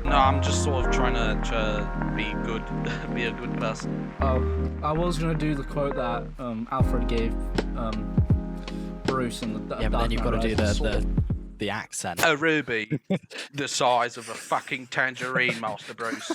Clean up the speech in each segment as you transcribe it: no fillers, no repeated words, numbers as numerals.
No, I'm just sort of trying to be good, be a good person. I was gonna do the quote that Alfred gave Bruce in the Yeah, but then you've got to do Sort the accent. A ruby, the size of a fucking tangerine, Master Bruce.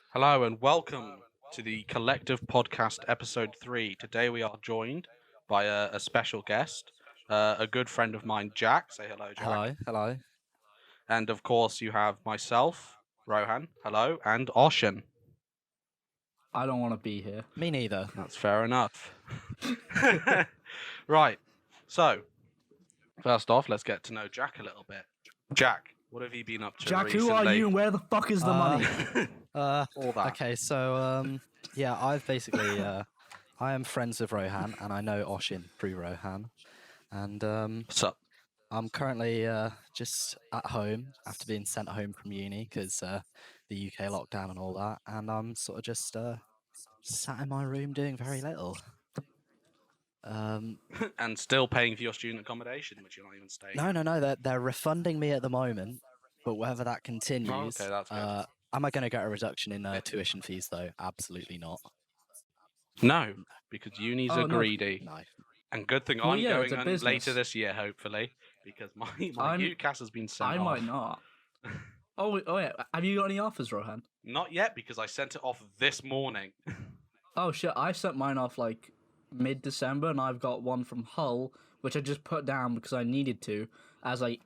Hello and welcome to the Collective Podcast episode 3. Today we are joined by a special guest, a good friend of mine, Jack. Say hello, Jack. Hello. And of course you have myself, Rohan. Hello, and Oshin. I don't want to be here. Me neither. That's fair enough. Right. So, first off, let's get to know Jack a little bit. Jack, what have you been up to Jack, recently? who are you and where the fuck is the money? All that. Okay, so yeah, I've basically I am friends with Rohan, and I know Oshin through Rohan, and What's up? I'm currently just at home after being sent home from uni because the UK lockdown and all that, and I'm sort of just sat in my room doing very little. And still paying for your student accommodation, which you're not even staying. No, they're refunding me at the moment, but whether that continues, okay, that's good. am I going to get a reduction in tuition fees though? Absolutely not. No, because unis Oh, are no. greedy. No. And good thing Well, I'm yeah, it's going a on business. later this year, hopefully, because my UCAS has been sent I off. might not. Oh yeah. Have you got any offers, Rohan? Not yet, because I sent it off this morning. Oh shit, I sent mine off like mid-December, and I've got one from Hull, which I just put down because I needed to, as I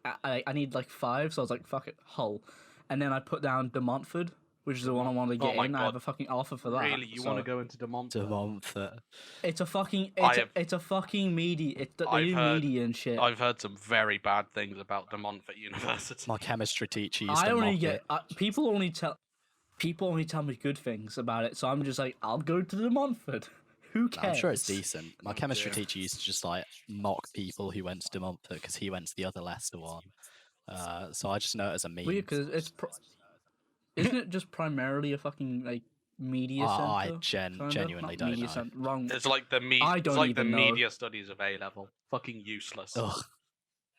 need like 5, so I was like, fuck it, Hull. And then I put down De Montfort, which is the one I wanted to Oh get my in. I God. have a fucking offer for that. Really, you want to go into De Montfort? To Montfort. It's a fucking I it's a fucking media. They I've do heard- media and shit. I've heard some very bad things about De Montfort University. My chemistry teacher used I to only mock get it. people only tell me good things about it, so I'm just like, I'll go to De Montfort. Who cares? I'm sure it's decent. My Oh, chemistry dear. teacher used to just like mock people who went to De Montfort because he went to the other Leicester one. So I just know it as a meme. Weird, because isn't it just primarily a fucking like media center? I kind of? genuinely Not don't media know. center, wrong. It's like the I it's don't like the even know. media studies of A level. Fucking useless. Ugh.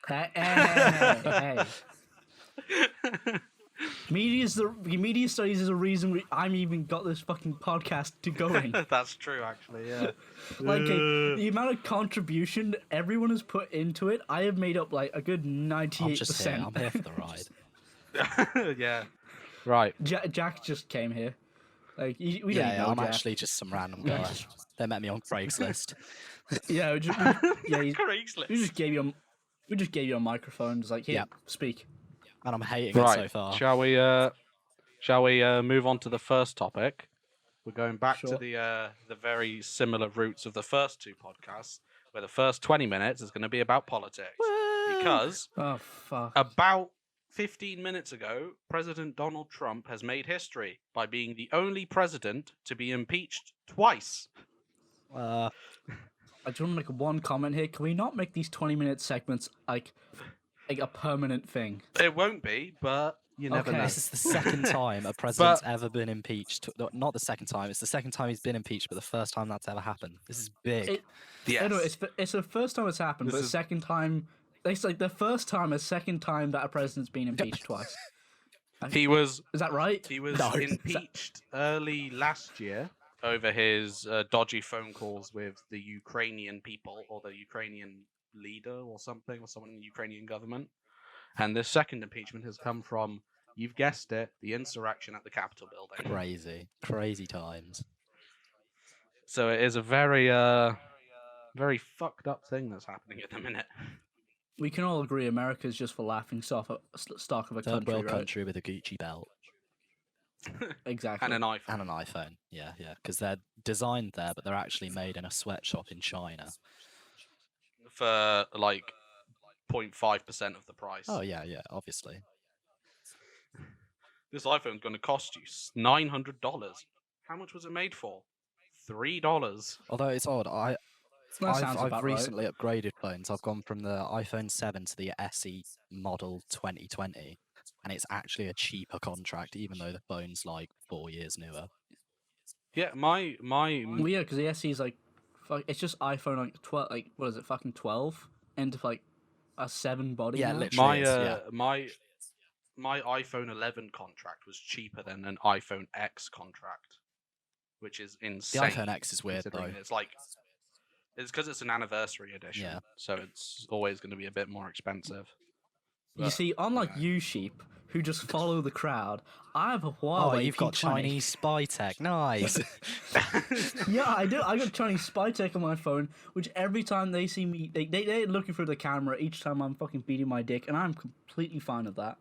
Hey. Media studies is a reason I'm even got this fucking podcast to going. That's true, actually. Yeah. Like the amount of contribution everyone has put into it, I have made up like a good 98%. I'm just here. I'm here for the ride. Yeah. Right. Jack just came here. Like we don't Yeah, know I'm Jack. actually just some random guy. They met me on Craigslist. Yeah, we Craigslist. just gave you a microphone. Just like, here, Yep. speak. And I'm hating it Right. so far. Shall we move on to the first topic? We're going back to Sure. the very similar roots of the first two podcasts, where the first 20 minutes is going to be about politics. Because Oh fuck. about 15 minutes ago, President Donald Trump has made history by being the only president to be impeached twice. Uh, I just want to make one comment here. Can we not make these 20-minute segments like a permanent thing? It won't be, but you never Okay. know. this is the second time a president's ever been impeached. Not the second time. It's the second time he's been impeached, but the first time that's ever happened. This is big. It- Yes. No, it's the first time it's happened, This but the is- second time. It's like the first time, a second time that a president's been impeached twice. He was Is that right? He was No. impeached early last year over his dodgy phone calls with the Ukrainian people or the Ukrainian leader or something, or someone in the Ukrainian government. And this second impeachment has come from, you've guessed it, the insurrection at the Capitol building. Crazy times. So it is a very, very fucked up thing that's happening at the minute. We can all agree America's just for laughing stock of a Third country, world right? country with a Gucci belt Exactly. And an iPhone. and an iPhone. Yeah. Because they're designed there, but they're actually made in a sweatshop in China. For like 0.5% of the price. Oh yeah, obviously. This iPhone's going to cost you $900. How much was it made for? $3. Although it's odd, That sounds I've about right. recently upgraded phones. I've gone from the iPhone 7 to the SE model 2020, and it's actually a cheaper contract, even though the phone's like 4 years newer. Yeah, my Well, yeah, because the SE is like fuck, it's just iPhone like 12, like what is it, fucking 12 into like a 7 body. Yeah, now? literally. My is, yeah. my iPhone 11 contract was cheaper than an iPhone X contract, which is The insane. iPhone X is weird though. considering it's like it's because it's an anniversary edition, Yeah. so it's always going to be a bit more expensive. You But, see, unlike know. you sheep who just follow the crowd, I have a Oh, Huawei you've got P20. Chinese spy tech. Nice. Yeah, I do. I got Chinese spy tech on my phone, which every time they see me, they're looking through the camera each time I'm fucking beating my dick, and I'm completely fine with that.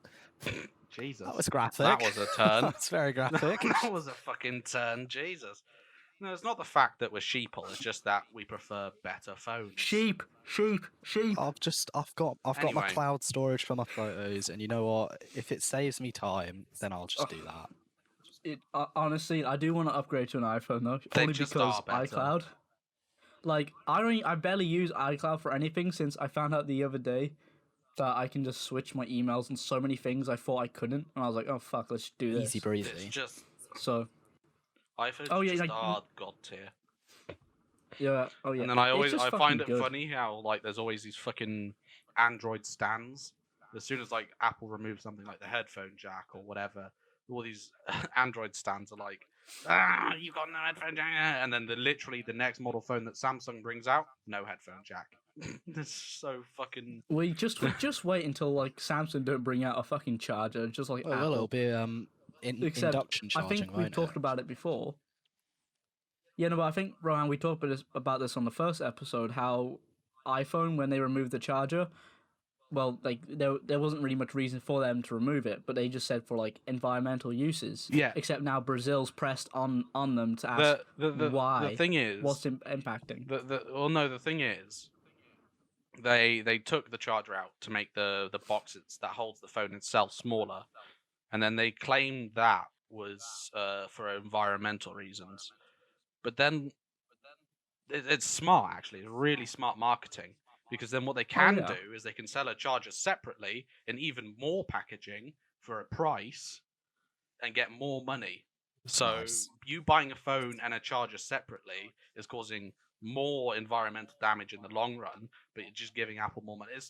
Jesus, That was graphic. That was a turn. That's very graphic. That was a fucking turn. Jesus. No, it's not the fact that we're sheeple. It's just that we prefer better phones. Sheep. I've got my Anyway. cloud storage for my photos, and you know what? If it saves me time, then I'll just do that. Honestly, I do want to upgrade to an iPhone though, They only just because are better. iCloud. Like I barely use iCloud for anything since I found out the other day that I can just switch my emails and so many things I thought I couldn't, and I was like, oh fuck, let's do this. Easy It's breezy. just So iPhones Oh, yeah, just like, are god tier. yeah, oh yeah. And then I It's just find fucking it good. funny how like there's always these fucking Android stands. As soon as like Apple removes something like the headphone jack or whatever, all these Android stands are like, you got no headphone jack, and then literally the next model phone that Samsung brings out, no headphone jack. It's so fucking. We just wait until like Samsung don't bring out a fucking charger, just like Oh, Apple. well, it'll be Except, induction I charging. think we've won't talked it? about it before. Yeah, no, but I think Rohan, we talked about this on the first episode. How iPhone, when they removed the charger, well, like there wasn't really much reason for them to remove it, but they just said for like environmental uses. Yeah. Except now Brazil's pressed on them to ask why. The thing is, what's impacting. the thing is, they took the charger out to make the box that holds the phone itself smaller, and then they claimed that was for environmental reasons. But then it's smart, actually. It's really smart marketing, because then what they can yeah. do is they can sell a charger separately in even more packaging for a price and get more money. So Nice. you buying a phone and a charger separately is causing more environmental damage in the long run, but you're just giving Apple more money. It's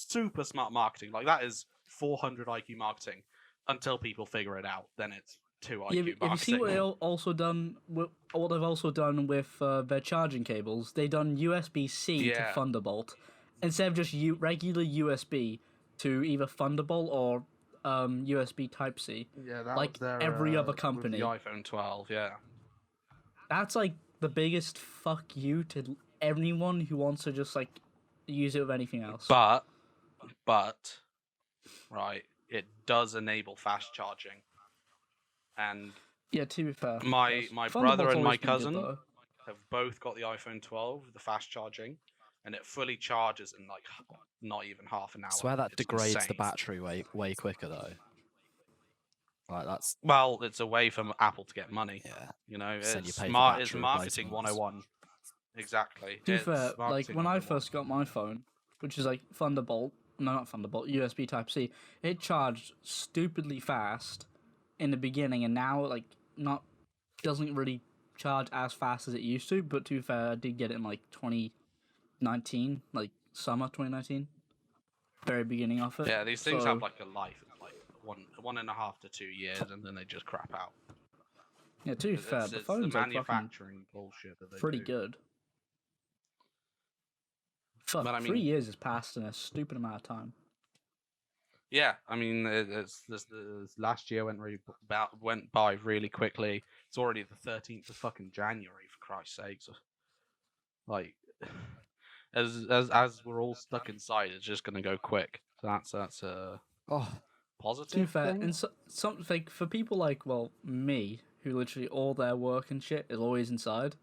super smart marketing. Like, that is 400 IQ marketing until people figure it out. Then it's 2 IQ Yeah, marketing. have you seen what they've also done with their charging cables? They done USB-C Yeah. to Thunderbolt instead of just regular USB to either Thunderbolt or USB Type C. Yeah, that like was their, every other with company. the iPhone 12, yeah. That's like the biggest fuck you to anyone who wants to just like use it with anything else. But, right, it does enable fast charging. And yeah, to be fair, my yes. my Thunderbolt's brother and my always been good, cousin though. have both got the iPhone 12 with the fast charging, and it fully charges in like not even half an hour. I swear that It's degrades the insane. battery way quicker though. Like that's Well, it's a way for Apple to get money. yeah. You know, So you it's pay for smart. It's battery marketing replacements. 101. Exactly. To be It's fair, like marketing when I 101. first got my phone, which is like Thunderbolt, no, not Thunderbolt, USB Type C, it charged stupidly fast in the beginning, and now like doesn't really charge as fast as it used to. But to be fair, I did get it in like 2019, like summer 2019, very beginning of it. Yeah, these things So, have like a life of like 1.5 to 2 years, and then they just crap out. yeah. To be fair, It's the the phone's like fucking manufacturing bullshit that they pretty do. good. Fuck, But I 3 mean- years has passed in a stupid amount of time. Yeah, I mean, it's this last year went by really quickly. It's already the 13th of fucking January, for Christ's sakes. Like, as we're all stuck inside, it's just gonna go quick. So that's a Oh, positive To be fair, thing. and some like for people like me, who literally all their work and shit is always inside,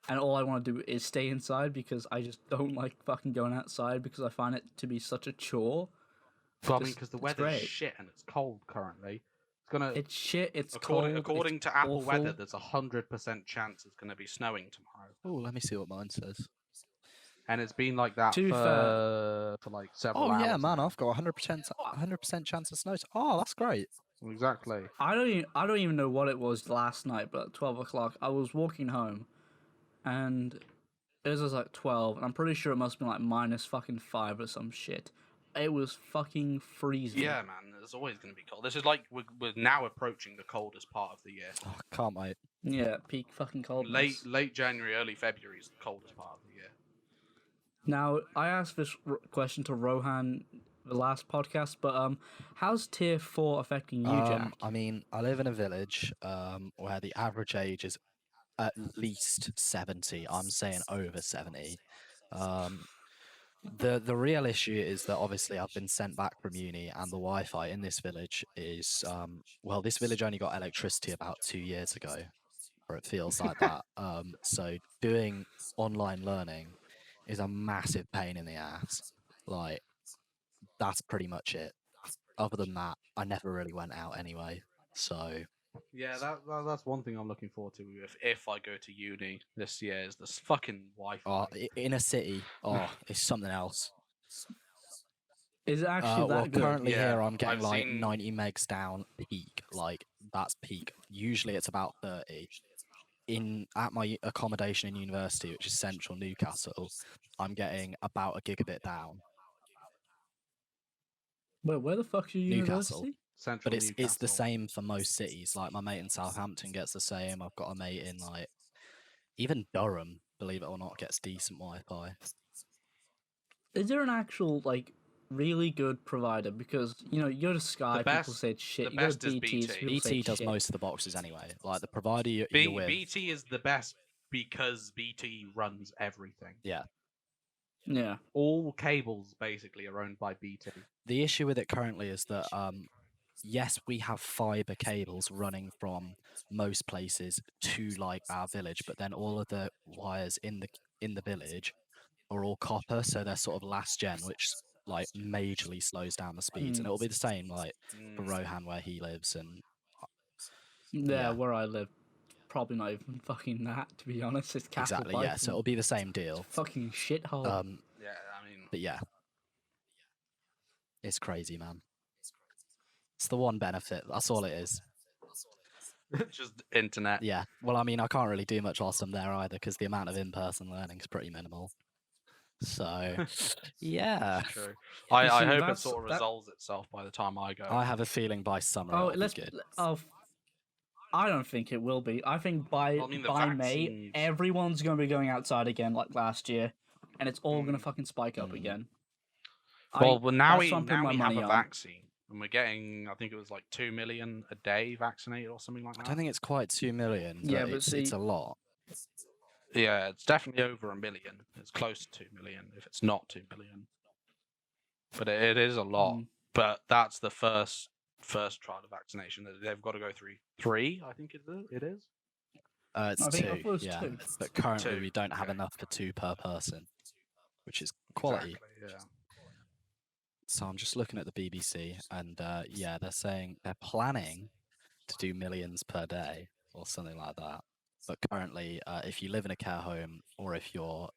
and all I want to do is stay inside because I just don't like fucking going outside because I find it to be such a chore. Well, I mean, just- because the it's weather's great. shit and it's cold currently. It's gonna It's shit. It's according cold. to it's Apple awful. Weather, there's 100% chance it's gonna be snowing tomorrow, oh, let me see what mine says. and it's been like that To be for like several Oh hours. yeah, man, now. I've got 100% chance of snow. Oh, that's great. Exactly. I don't even know what it was last night, but at 12 o'clock I was walking home, and It was like 12, and I'm pretty sure it must have been like minus fucking 5 or some shit. It was fucking freezing. Yeah, man. It's always going to be cold. This is like we're now approaching the coldest part of the year. Oh, can't wait. Yeah, peak fucking coldness. Late January, early February is the coldest part of the year. Now, I asked this question to Rohan the last podcast, but how's tier 4 affecting you, Jack? I mean, I live in a village where the average age is at least 70. I'm saying over 70. The real issue is that obviously I've been sent back from uni, and the Wi-Fi in this village is well, this village only got electricity about 2 years ago, or it feels like that. So doing online learning is a massive pain in the ass. Like, that's pretty much it. Other than that, I never really went out anyway. So Yeah, that's one thing I'm looking forward to if I go to uni this year is this fucking Wi-Fi. in a city, it's something else. Is it actually Well, that good? currently Yeah, here I'm getting I've like seen- 90 megs down peak. Like, that's peak. Usually it's about 30. At my accommodation in university, which is central Newcastle, I'm getting about a gigabit down. Wait, where the fuck's your Newcastle. university? Central But it's the Newcastle. same for most cities. Like, my mate in Southampton gets the same. I've got a mate in like even Durham, believe it or not, gets decent Wi-Fi. Is there an actual like really good provider? Because you know, you go to Sky, people best- say it's shit. the You go best to is BT, BT. people say BT it's does shit. most of the boxes anyway. Like, the provider you're with. BT is the best because BT runs everything. Yeah. All cables basically are owned by BT. The issue with it currently is that yes, we have fiber cables running from most places to like our village, but then all of the wires in the village are all copper, so they're sort of last gen, which like majorly slows down the speeds. And Mm. it'll be the same like for Mm. Rohan where he lives, and Yeah, Yeah. where I live, probably not even fucking that. To be honest, it's Castle exactly, yeah. So it'll be the same deal. fucking shithole. Yeah, I mean, But yeah, it's crazy, man. It's the one benefit. That's all it is. just internet. Yeah. Well, I mean, I can't really do much whilst I'm there either because the amount of in-person learning is pretty minimal. So, yeah. True. You I see, hope it that's- sort of that- resolves itself by the time I go. I have a feeling by summer Oh, it'll let's. be good. I don't think it will be. I think by Well, I mean, the by May, vaccines- everyone's going to be going outside again, like last year, and it's all going to fucking spike up Mm. again. Well, now that's we what I'm putting now my we have money a on. vaccine, and we're getting. I think it was like 2 million a day vaccinated or something like I that. don't think it's quite 2 million, but, Yeah, but it's see- a lot. Yeah, it's definitely over 1 million. It's close to 2 million if it's not 2 million. But it is a lot. Mm. But that's the first trial of vaccination that they've got to go through. 3, I think it is. It's I think I thought it 2, was yeah. 2. But currently 2, we don't have okay. enough for 2 per person, which is quality. Exactly, yeah. So I'm just looking at the BBC, and yeah, they're saying they're planning to do millions per day or something like that. But currently, if you live in a care home or if you're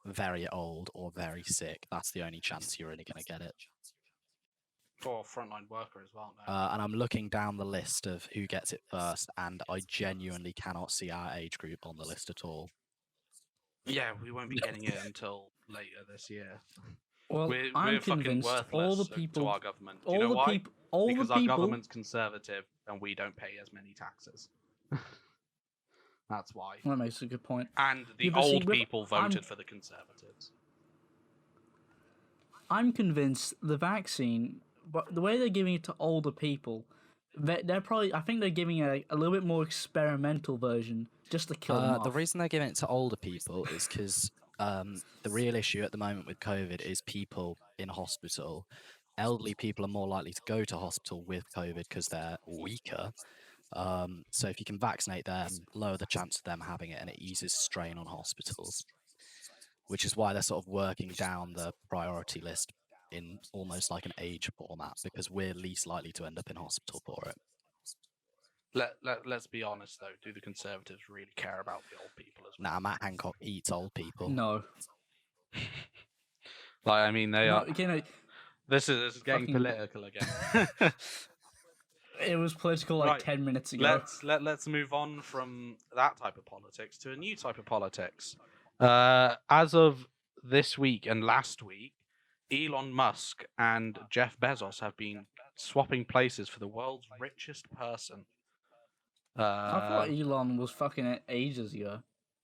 very old or very sick, that's the only chance you're really going to get it. For a frontline worker as well. No? And I'm looking down the list of who gets it first, and I genuinely cannot see our age group on the list at all. Yeah, we won't be getting it until later this year. Well, We're I'm fucking convinced worthless all the to people, our government. Do all you know the why? people, all Because the our people. government's conservative and we don't pay as many taxes. That's why. That makes a good point. And the Yeah, but see, old with- people I'm- voted for the conservatives. I'm convinced the vaccine, but the way they're giving it to older people, they're probably. I think they're giving a little bit more experimental version just to kill them The off. reason they're giving it to older people is because the real issue at the moment with COVID is people in hospital. Elderly people are more likely to go to hospital with COVID because they're weaker. So if you can vaccinate them, lower the chance of them having it, and it eases strain on hospitals. Which is why they're sort of working down the priority list in almost like an age format, because we're least likely to end up in hospital for it. Let's be honest though. Do the conservatives really care about the old people as well? Now, Matt Hancock eats old people. No, Like, I mean, they no, are. you know, This is getting fucking- political again. it was political like Right, 10 minutes ago. let's move on from that type of politics to a new type of politics. As of this week and last week, Elon Musk and Jeff Bezos have been swapping places for the world's richest person. I thought Elon was fucking it ages ago.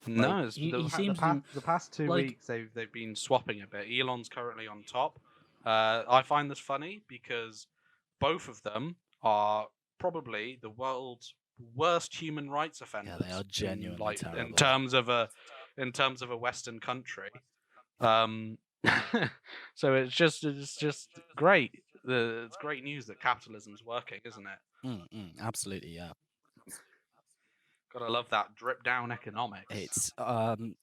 No, Like, he seems to the past 2 like- weeks they've been swapping a bit. Elon's currently on top. I find this funny because both of them are probably the world's worst human rights offenders. they are genuinely in terrible. terms of a Western country. So it's just great. It's great news that capitalism's working, isn't it? Absolutely, yeah. Gotta love that drip down economics. It's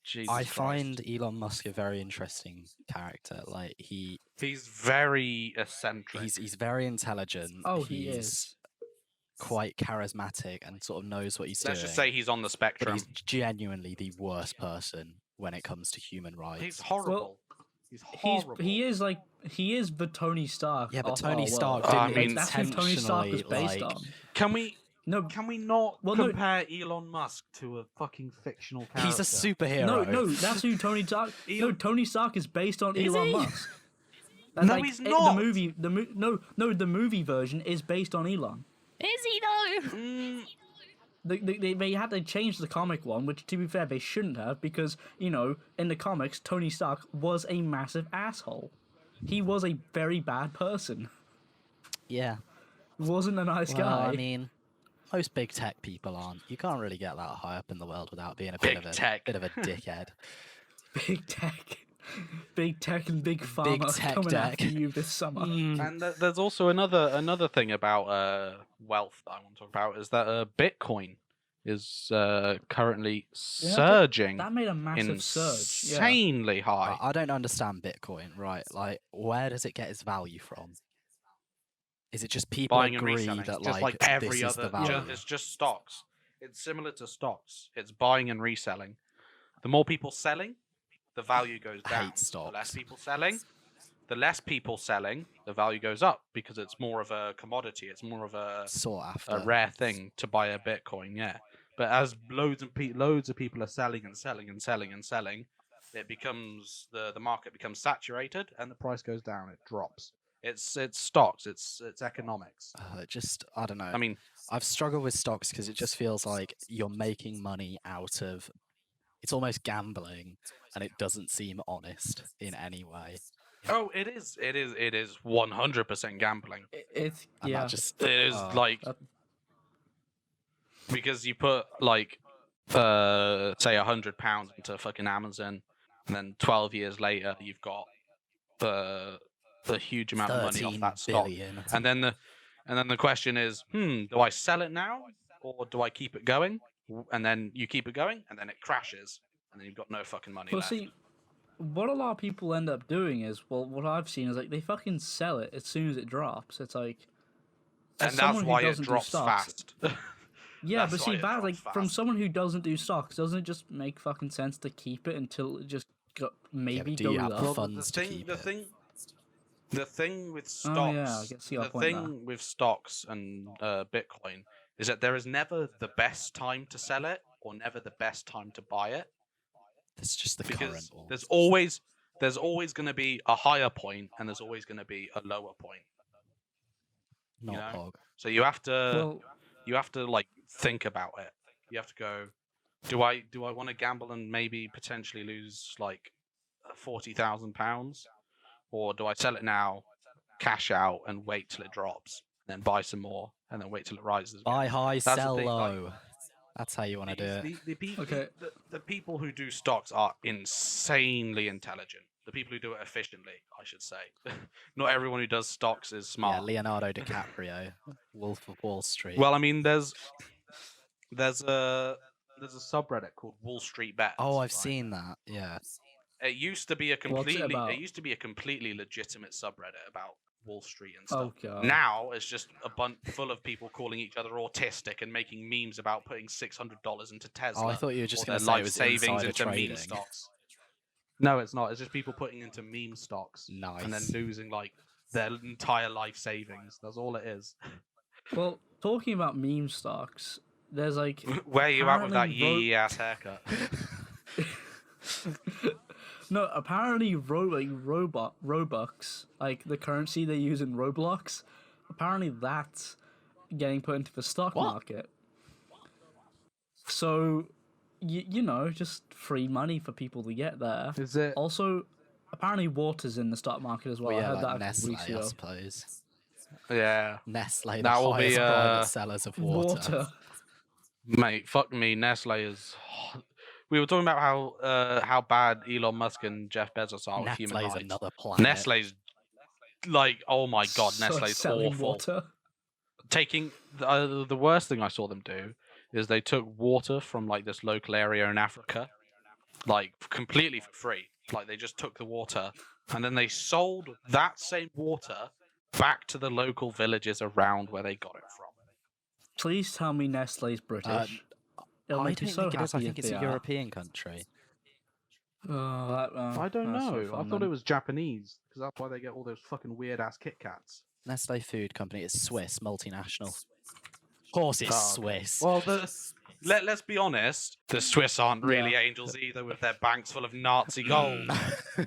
Jesus I Christ. find Elon Musk a very interesting character. Like he's very eccentric. he's very intelligent. Oh, he he's is. quite charismatic and sort of knows what he's Let's doing. just say he's on the but spectrum. he's genuinely the worst person when it comes to human rights. He's horrible. Well, he's horrible. he is the Tony Stark. Yeah, but of Tony our Stark world. didn't Like, that's who Tony Stark was intentionally, based like- on. Can we No, not Well, no- compare Elon Musk to a fucking fictional character? He's a superhero. no, that's who Tony Stark. No, Tony Stark is based on Is Elon he? Musk. That's No, he's not. The movie version is based on Elon. Is he though? Mm, They had to change the comic one, which to be fair they shouldn't have, because in the comics Tony Stark was a massive asshole. He was a very bad person. Yeah. He wasn't a nice Well, guy. I mean, most big tech people aren't. You can't really get that high up in the world without being a Big bit tech. of a dickhead. Big tech and big pharma tech coming deck. after you this summer. and there's also another thing about wealth that I want to talk about is that Bitcoin is currently surging That made a massive surge. Yeah. insanely high. I don't understand Bitcoin, right? Like, where does it get its value from? Is it just people Buying and agree reselling, that just like every this is the other. value? It's just stocks. It's similar to stocks. It's buying and reselling. The more people selling, the value goes I down. hate The less stocks. people selling, the value goes up because it's more of a commodity. It's more of a Sought after. rare thing to buy a Bitcoin. Yeah, but as loads of people are selling and selling and selling and selling, it becomes the market becomes saturated and the price goes down. It drops. It's stocks. It's economics. I don't know. I mean, I've struggled with stocks because it just feels like you're making money out of. It's almost gambling, and it doesn't seem honest in any way. oh, it is 100% gambling. It's And yeah. that just It is like that- because you put like say £100 into fucking Amazon, and then 12 years later you've got the huge amount of money off 13 that stock. billion. And then the question is, do I sell it now or do I keep it going? And then you keep it going, and then it crashes, and then you've got no fucking money Well, left. see, what a lot of people end up doing is, well, what I've seen is like they fucking sell it as soon as it drops. It's like, and as that's someone who why it doesn't do drops stocks- fast. Yeah, That's but why see, it that like drops from fast. someone who doesn't do stocks, doesn't it just make fucking sense to keep it until it just maybe do you goes have up? the Well, funds to keep it? The thing with stocks, Oh, yeah, I can see your the point thing there. with stocks and Bitcoin is that there is never the best time to sell it or never the best time to buy it, It's just the current because one. there's always going to be a higher point and there's always going to be a lower point. Not know, hog. So you have to Well, like think about it. You have to go, do I want to gamble and maybe potentially lose like £40,000, or do I sell it now, cash out, and wait till it drops, and then buy some more, and then wait till it rises? again? Buy high, That's the sell thing, like- low. That's how you want to do it. Okay. The people who do stocks are insanely intelligent. The people who do it efficiently, I should say. Not everyone who does stocks is Yeah, smart. Leonardo DiCaprio, Wolf of Wall Street. Well, I mean, there's a subreddit called Wall Street Bets. oh, I've right? seen that. Yeah. It used to be a What's it completely about? it used to be a completely legitimate subreddit about Wall Street and oh stuff. god. Now it's just a bunch full of people calling each other autistic and making memes about putting $600 into Tesla. Oh, I thought you were just or going their to say it life was savings insider into trading. meme stocks. No, it's not. It's just people putting into meme stocks Nice. and then losing like their entire life savings. That's all it is. Well, talking about meme stocks, there's like Where are you at with that apparently yee ass haircut? No, apparently Robux, like the currency they use in Roblox, apparently that's getting put into the stock What? market. So, you know, just free money for people to get there. Is it? Also, apparently water's in the stock market as well. Well, I yeah, heard like that a couple weeks Nestle, I ago. suppose. Yeah, Nestle, the That will be, highest private sellers of water. mate. Fuck me. Nestle is. We were talking about how bad Elon Musk and Jeff Bezos are with human Nestle's rights. another planet. Nestle's like, oh my god, So Nestle's selling awful. water. Taking the worst thing I saw them do is they took water from like this local area in Africa, like completely for free. Like they just took the water and then they sold that same water back to the local villages around where they got it from. Please tell me Nestle's British. It'll I make me don't so think it is. I happy think if it's they a are. European country. I don't that's know. no I fun thought then. it was Japanese because that's why they get all those fucking weird ass Kit Kats. Nestle Food Company is Swiss, multinational. Of course it's Oh, okay. Swiss. Well, let's be honest. The Swiss aren't really Yeah. angels either, with their banks full of Nazi gold.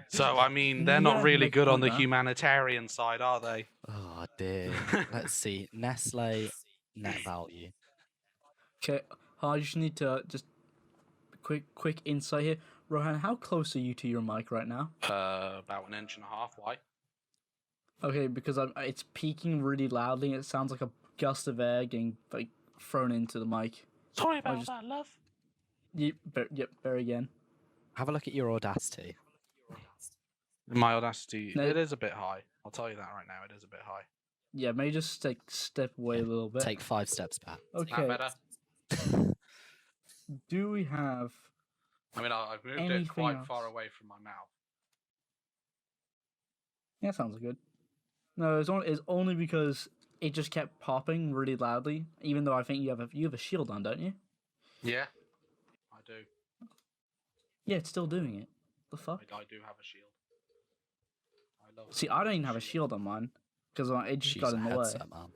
So I mean, they're Yeah, not you really make a good on point the there. humanitarian side, are they? Oh dear. Let's see. Nestle net value. Okay, I just need to just quick insight here. Rohan, how close are you to your mic right now? About 1.5 inches. Why? Okay, because it's peaking really loudly. It sounds like a gust of air getting like thrown into the mic. Sorry about just- that, love. Yep, there again. Have a look at your Audacity. My Audacity, No. it is a bit high. I'll tell you that right now. It is a bit high. Yeah, maybe just like step away a little bit. Take 5 steps back. Is Okay, that better? do we have? I mean, I've moved Anything it quite else? far away from my mouth. Yeah, sounds good. No, it's only because it just kept popping really loudly. Even though I think you have a shield on, don't you? Yeah, I do. Yeah, it's still doing it. The fuck? I do have a shield. I love. See, I don't even have a shield on mine because it just She's got a in the way. headset, man.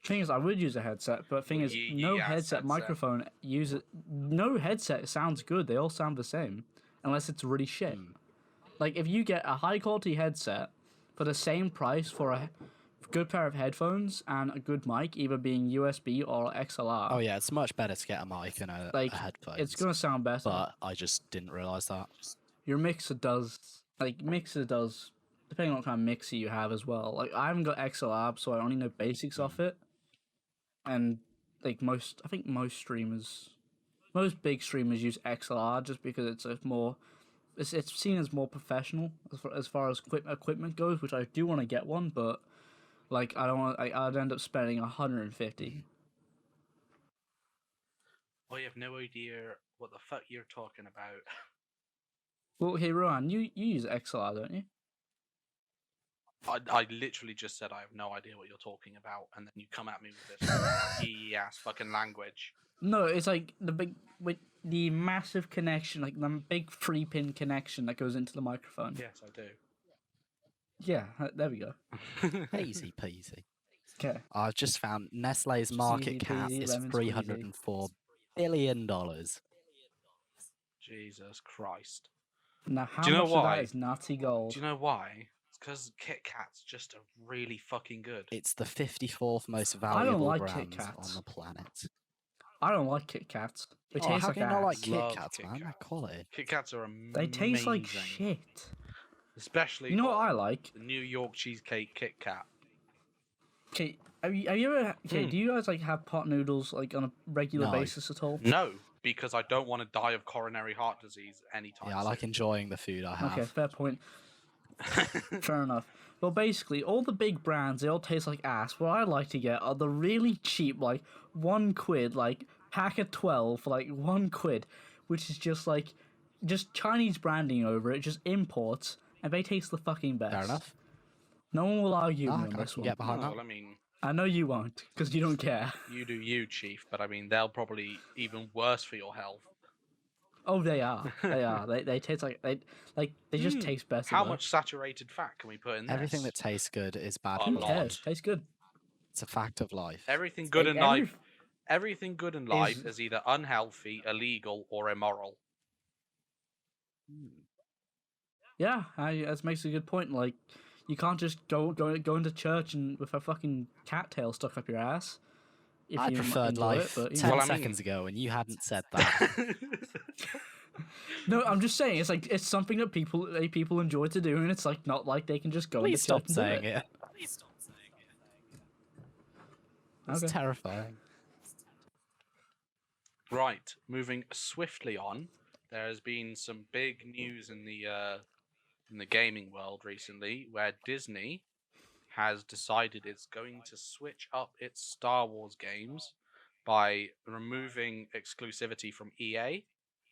Thing is, I would use a headset, but thing is, no yes, headset headset. microphone uses. No headset sounds good. They all sound the same, unless it's really shit. Hmm. Like if you get a high quality headset for the same price for a good pair of headphones and a good mic, either being USB or XLR, Oh yeah, it's much better to get a mic and a like headphones. it's gonna sound better. But I just didn't realise that. Your mixer does, depending on what kind of mixer you have as well. Like I haven't got XLR, so I only know basics off it. And like I think most big streamers use XLR just because it's seen as more professional as far as equipment goes, which I do want to get one, but like I don't want. I'd end up spending 150. I have no idea what the fuck you're talking about. Well, hey Rohan, you use XLR, don't you? I literally just said I have no idea what you're talking about, and then you come at me with this ass fucking language. No, it's like the massive connection, like the big 3-pin connection that goes into the microphone. Yes, I do. Yeah, there we go. Easy peasy. Okay. I've just found Nestle's Easy market cap peasy, is lemon squeezy. $304 billion. Jesus Christ. Now, how Do you know much of why? that is Nazi gold? Do you know why? It's because Kit Kats just are really fucking good. It's the 54th most don't valuable like Kit brand Kats. on the planet. I don't like Kit Kats. They Oh, taste how like can you not like ass. Kit Love Kats, Kit man? They're Kat. quality. Kit Kats are amazing. They taste like shit. Especially You know what got I like? the New York cheesecake Kit Kat. Okay, have you ever? Okay, Hmm. do you guys like have pot noodles like on a regular No. basis at all? No, because I don't want to die of coronary heart disease anytime Yeah, I like soon. enjoying the food I have. Okay, fair point. Fair enough. Well, basically, all the big brands, they all taste like ass. What I like to get are the really cheap, like £1, like pack of 12 for like £1, which is just Chinese branding over it, just imports, and they taste the fucking best. Fair enough. No one will argue No, me I on can this one. get behind Oh, that. well, I mean, I know you won't, because you don't care. you do you, Chief, but I mean, they'll probably even worse for your health. Oh, they are. They are. They taste they just taste better. How though. much saturated fat can we put in this? Everything that tastes good is bad A for Who the lot. body. cares? Tastes good. It's a fact of life. Everything good Like, in life. everything good in life is either unhealthy, illegal, or immoral. Yeah, that makes a good point. Like, you can't just go into church and with a fucking cattail stuck up your ass. If I you preferred enjoy life it, but 10 Well, I seconds ago, and you hadn't said that. no, I'm just saying it's like it's something that people enjoy to do, and it's like not like they can just go Please into stop church and saying do it. it. It's Okay. terrifying. Right, moving swiftly on. There has been some big news in the gaming world recently, where Disney has decided it's going to switch up its Star Wars games by removing exclusivity from EA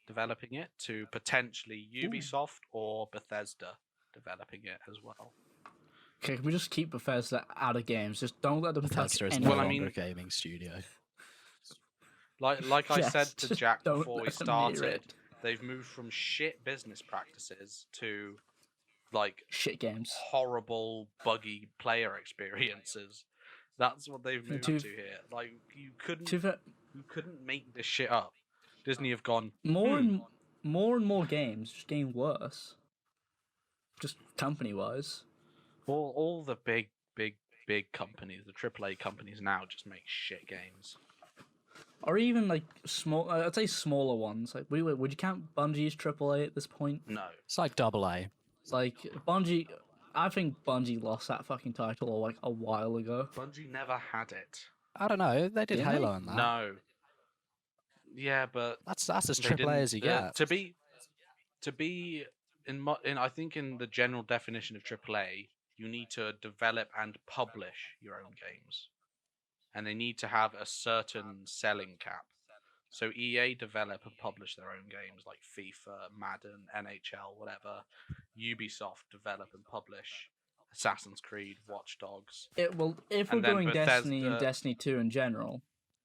developing it to potentially Ubisoft or Bethesda developing it as well. Okay, can we just keep Bethesda out of games? Just don't let them touch Bethesda is any. no Well, I longer mean- a gaming studio. Like I Yes, said to just Jack don't before we let them near started, it. they've moved from shit business practices to like Shit games. horrible, buggy player experiences. That's what they've moved To- to here. Like you To couldn't make this shit up. Disney have gone more and more games just getting worse. Just company wise. all the big companies, the AAA companies now just make shit games. Or even like small, I'd say smaller ones. Like, would you count Bungie as AAA at this point? No. It's like AA. Like Bungie, I think Bungie lost that fucking title like a while ago. Bungie never had it. I don't know. They did Didn't Halo they? and that. No. Yeah, but That's as they AAA as you didn't- get. to be in I think in the general definition of AAA, you need to develop and publish your own games, and they need to have a certain selling cap. So EA develop and publish their own games like FIFA, Madden, NHL, whatever. Ubisoft develop and publish Assassin's Creed, Watch Dogs. If we're And then going Destiny and Bethesda- Destiny 2 in general,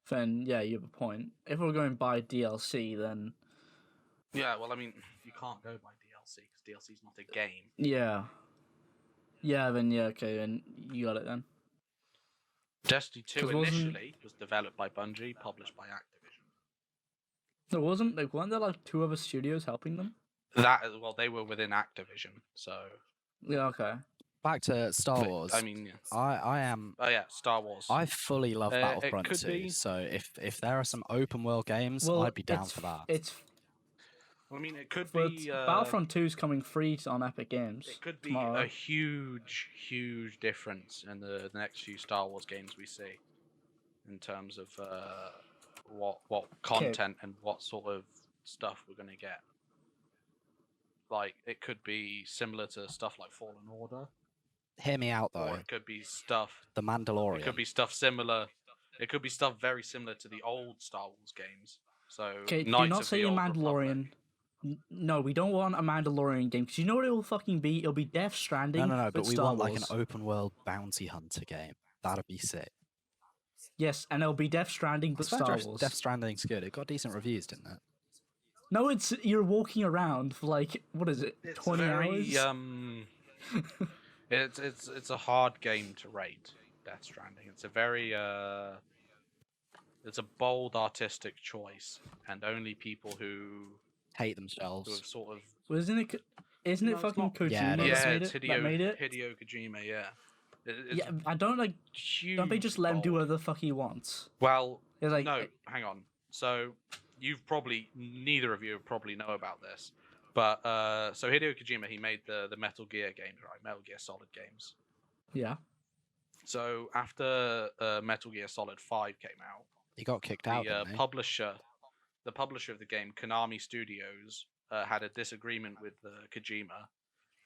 then yeah, you have a point. If we're going by DLC, then Yeah, well, I mean, you can't go by DLC because DLC is not a game. yeah, then okay, then you got it then. Destiny 2 'Cause wasn't- initially was developed by Bungie, published by Activision. There weren't there like two other studios helping them? Well, they were within Activision, so Yeah, okay. Back to Star but, Wars. I mean, yeah. I am. Oh yeah, Star Wars. I fully love it Battlefront could 2. be- So if there are some open world games, Well, I'd be down it's- for that. It's Well, I mean, it could but be Battlefront 2 is coming free on Epic Games. It could be tomorrow. a huge difference in the next few Star Wars games we see, in terms of what content and what sort of stuff we're gonna get. Like it could be similar to stuff like Fallen Order, Hear me out or though. it could be stuff. The Mandalorian. It could be stuff similar. It could be stuff very similar to the old Star Wars games. So Okay, do Knights not of say the a Old Mandalorian. Republic. No, we don't want a Mandalorian game because you know what it will fucking be. It'll be Death Stranding. No, with but we Star want like an Wars. open world bounty hunter game. That'd be sick. Yes, and it'll be Death Stranding but Star Wars. Death Stranding's good. It got decent reviews, didn't it? No, it's you're walking around for like what is it, It's 20 very hours? it's a hard game to rate. Death Stranding. It's a very it's a bold artistic choice, and only people who Hate have themselves. sort of Isn't it No, it's fucking not. Kojima Yeah, it that is. made it's it? That made it? Hideo Kojima. Yeah, it's Yeah, I don't like. huge. Don't they just let him do bold. whatever the fuck he wants? Well, It's like no, hang on. So neither of you probably know about this, but so Hideo Kojima, he made the Metal Gear games, right? Metal Gear Solid games. yeah. So after Metal Gear Solid 5 came out, He got kicked out. the didn't he? publisher of the game, Konami Studios, had a disagreement with Kojima,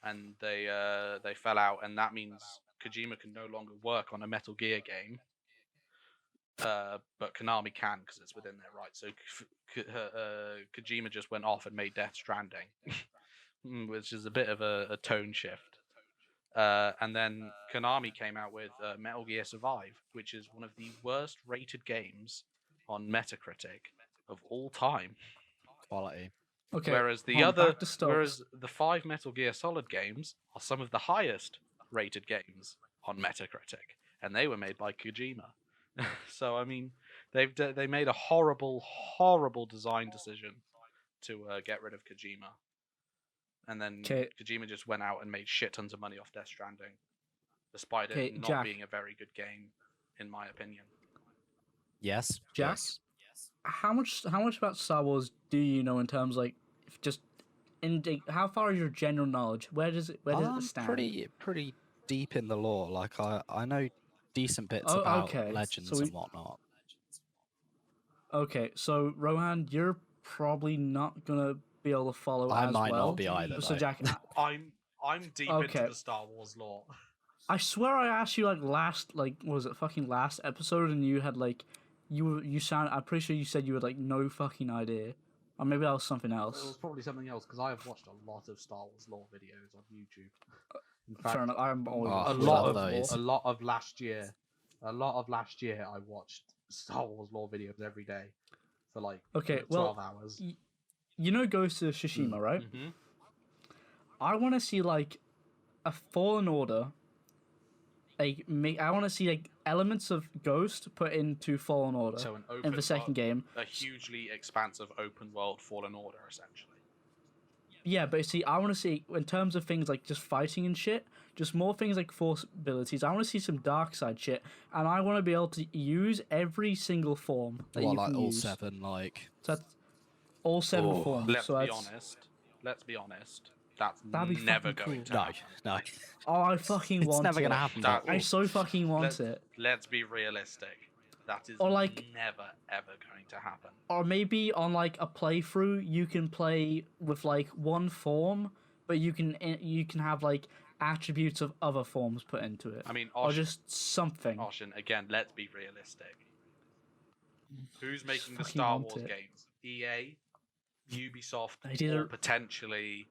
and they fell out, and that means Kojima can no longer work on a Metal Gear game. But Konami can because it's within their rights. So Kojima just went off and made Death Stranding, which is a bit of a tone shift. And then Konami came out with Metal Gear Survive, which is one of the worst rated games on Metacritic of all time. Quality. Okay. Whereas the hold on, other, back to Stokes. whereas the 5 Metal Gear Solid games are some of the highest rated games on Metacritic, and they were made by Kojima. So I mean, They made a horrible design decision to get rid of Kojima, and then 'Kay. Kojima just went out and made shit tons of money off Death Stranding, despite 'Kay, it not Jack. being a very good game, in my opinion. Yes, Jack? yes. How much about Star Wars do you know in terms like just how far is your general knowledge? Where does it I'm stand? pretty deep in the lore. Like I know decent bits Oh, about okay. legends So and whatnot. Okay, so Rohan, you're probably not gonna be able to follow I as might well. not be either. So though. Jack, I'm deep Okay. into the Star Wars lore. I swear I asked you like what was it fucking last episode, and you had like you sound. I'm pretty sure you said you had like no fucking idea, or maybe that was something It else. was probably something else because I have watched a lot of Star Wars lore videos on YouTube. In Fair fact, enough. I'm always Oh, a we lot love of those. a lot of last year, I watched Star Wars lore videos every day for like Okay, 12 well, hours. You know Ghost of Tsushima, right? Mm-hmm. I want to see like a Fallen Order. I want to see like elements of Ghost put into Fallen Order So an in open the second game. a hugely expansive open world Fallen Order, essentially. Yeah, but see, I want to see in terms of things like just fighting and shit, just more things like force abilities. I want to see some dark side shit, and I want to be able to use every single form that What, you like can all use. 7, like So that's all 7 Oh, forms. Let's so be that's... honest. Let's be honest. That's That'd be never fucking going cool. to no, happen. no. Oh, I fucking It's want never it. gonna happen. That- but- I so fucking want it. Let's be realistic. That is Or, like- never ever going to happen. Or maybe on like a playthrough, you can play with like one form, but you can have like attributes of other forms put into it, I mean, or Ocean, just something. again, let's be realistic. Who's making the Fucking Star want Wars it. games? EA, Ubisoft, They did or it- potentially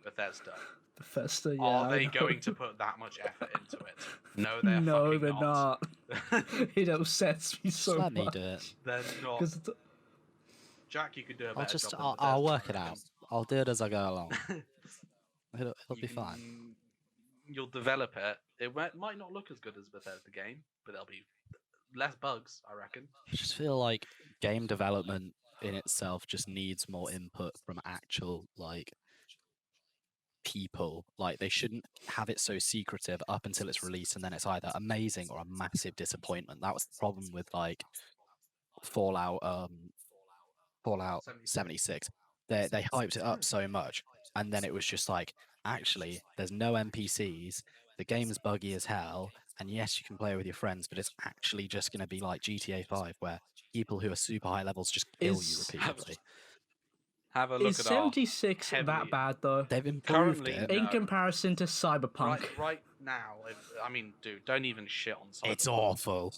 Bethesda. Bethesda, yeah. Are I they know. going to put that much effort into it? No, they're No, fucking they're not. it upsets me so Let me much. do it. They're not. 'Cause it's- Jack, you could do a better I'll just job than I'll Bethesda, work it I out. reckon. I'll do it as I go along. It'll You be fine. can- You'll develop it. It might not look as good as Bethesda game, but there'll be less bugs, I reckon. I just feel like game development in itself just needs more input from actual like people. Like they shouldn't have it so secretive up until it's released and then it's either amazing or a massive disappointment. That was the problem with like Fallout 76. They hyped it up so much and then it was just like actually there's no NPCs, the game's buggy as hell, and yes you can play with your friends, but it's actually just going to be like GTA 5 where people who are super high levels just kill you Is- repeatedly. Have a look Is at our 76 heavily- that bad though? They've improved Currently, it. In No. comparison to Cyberpunk. right now. I mean, dude, don't even shit on Cyberpunk. It's awful.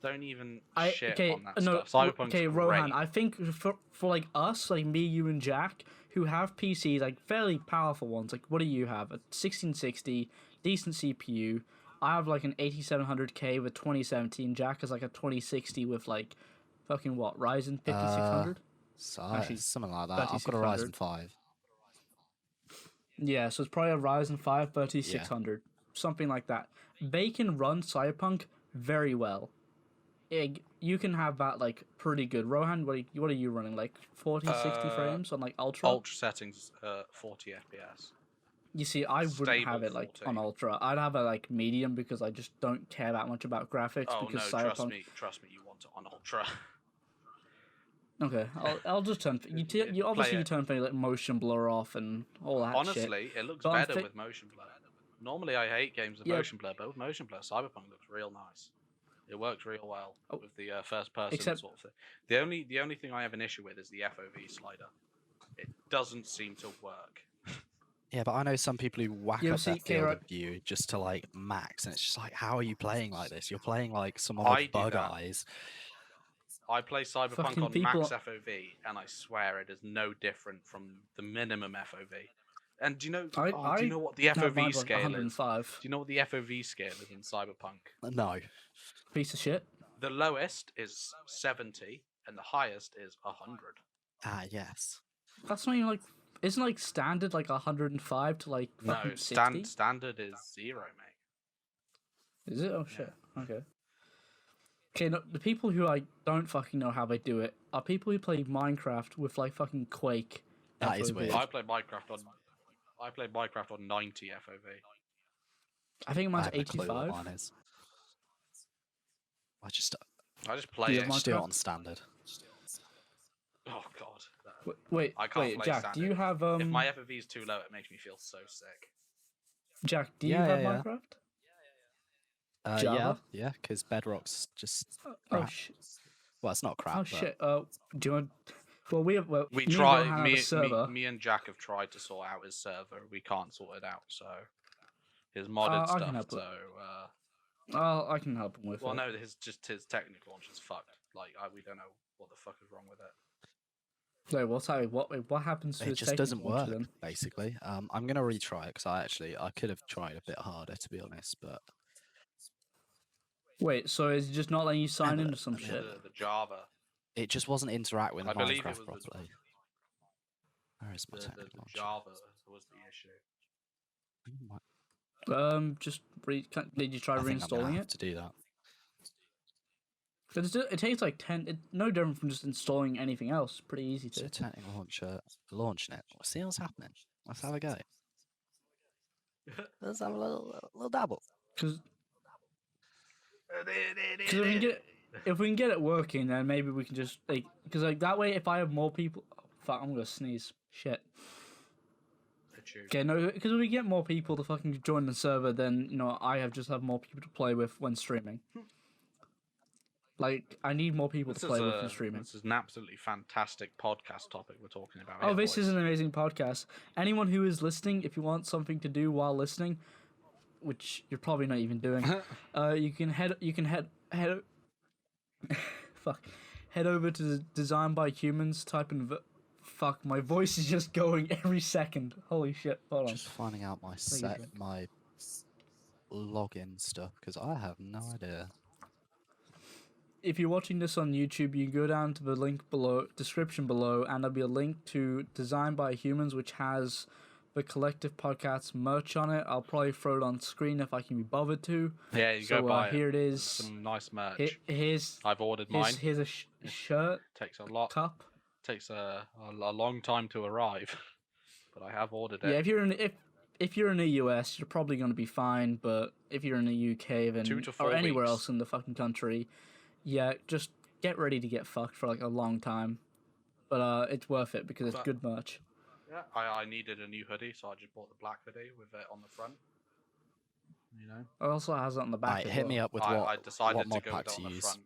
Don't even I shit okay, on that no, stuff. Cyberpunk's okay, Rohan. great. I think for like us, like me, you, and Jack, who have PCs, like fairly powerful ones. Like, what do you have? A 1660, decent CPU. I have like an 8700K with 2017. Jack has like a 2060 with like, fucking what? Ryzen 5600. So Actually, something like that. I've got a 3600. Ryzen 5. Yeah, so it's probably a Ryzen 5 3600, something like that. They can run Cyberpunk very well. You can have that like pretty good. Rohan, what are you running? Like 40, 60 frames on like ultra? Ultra settings, 40 FPS. You see, I wouldn't have Stable it like 40. on ultra. I'd have it like medium because I just don't care that much about graphics. Oh no, because trust Cyberpunk... me, you want it on ultra. Okay, I'll just turn. You Play obviously you it. turn things like motion blur off and all that shit. Honestly, it looks But I'm better thi- with motion blur. Normally, I hate games with Yeah. motion blur, but with motion blur, Cyberpunk looks real nice. It works real well Oh. with the first person Except- sort of thing. The only thing I have an issue with is the FOV slider. It doesn't seem to work. Yeah, but I know some people who whack Yeah, up their see, field Kira- of view just to like max, and it's just like, how are you playing like this? You're playing like someone I with do bug that. eyes. I play Cyberpunk Fucking on people- max FOV, and I swear it is no different from the minimum FOV. And do you know? do you know what the have FOV mine on scale is? 105. Do you know what the FOV scale is in Cyberpunk? No. Piece of shit. The lowest is 70, and the highest is 100. Ah, yes. That's not even like. Isn't like standard like 105 to like No, fucking 60? standard is 0, mate. Is it? Oh shit. Okay. Okay, no, the people who I don't fucking know how they do it are people who play Minecraft with like fucking Quake. That is FOV. weird. I play Minecraft on 90 FOV. I think I mine's haven't a clue what 85. mine is. I just I just play you it. have do it Minecraft? on standard. Oh god. Wait, I can't play Jack, do you standard. have If my FOV is too low, it makes me feel so sick. Jack, do you Yeah, have yeah, yeah. Minecraft? Yeah, Java? yeah, because Bedrock's just Oh crap. shit! Well, it's not crap, Oh but shit! Do you want? Well, we have. Well, We me try. And Rohan have a server. Me and Jack have tried to sort out his server. We can't sort it out. So his modded I can stuff. help it. So I can help him with well, it. no, his technical launch is fucked. Like we don't know what the fuck is wrong with it. So what's that? What happens to it his just doesn't technical launcher work. then? Basically, I'm gonna retry it because I could have tried a bit harder to be honest, but Wait, so is it just not letting you sign into some Yeah. shit? The Java. it just wasn't interacting with I believe it Minecraft was the- properly. Where is my The technical launcher? Java was the issue. Just did you try I think I'm gonna reinstalling have it? to do that. 'Cause it takes like 10. It's no different from just installing anything else. Pretty easy So to. technical launcher, launching it. See what's happening. Let's have a go. Let's have a little dabble. Because if we can get it working, then maybe we can just like because like that way, if I have more people, fuck, I'm gonna sneeze. Shit. Okay, no, because if we get more people to fucking join the server, then I have more people to play with when streaming. Like, I need more people to play with when streaming. This is an absolutely fantastic podcast topic we're talking about. Oh, here, this is boys. an amazing podcast. Anyone who is listening, if you want something to do while listening, which you're probably not even doing, you can head over to Design by Humans. Type in fuck. My voice is just going every second. Holy shit! Hold on. Just finding out my login stuff because I have no idea. If you're watching this on YouTube, you can go down to the link below, description below, and there'll be a link to Design by Humans, which has the Collective Podcast merch on it. I'll probably throw it on screen if I can be bothered to. Yeah, you go buy it. Here it There's is. some nice merch. Here's I've ordered mine. here's a shirt, Takes a lot. cup. Takes a long time to arrive, but I have ordered it. Yeah, if you're in the US, you're probably going to be fine. But if you're in the UK, then 2 to 4 or anywhere weeks. else in the fucking country, yeah, just get ready to get fucked for like a long time. But it's worth it because it's But- good merch. Yeah, I needed a new hoodie, so I just bought the black hoodie with it on the front. You know, It also has it on the back. Right, as hit well. me up with I what decided to mod go pack with it to on the use. front.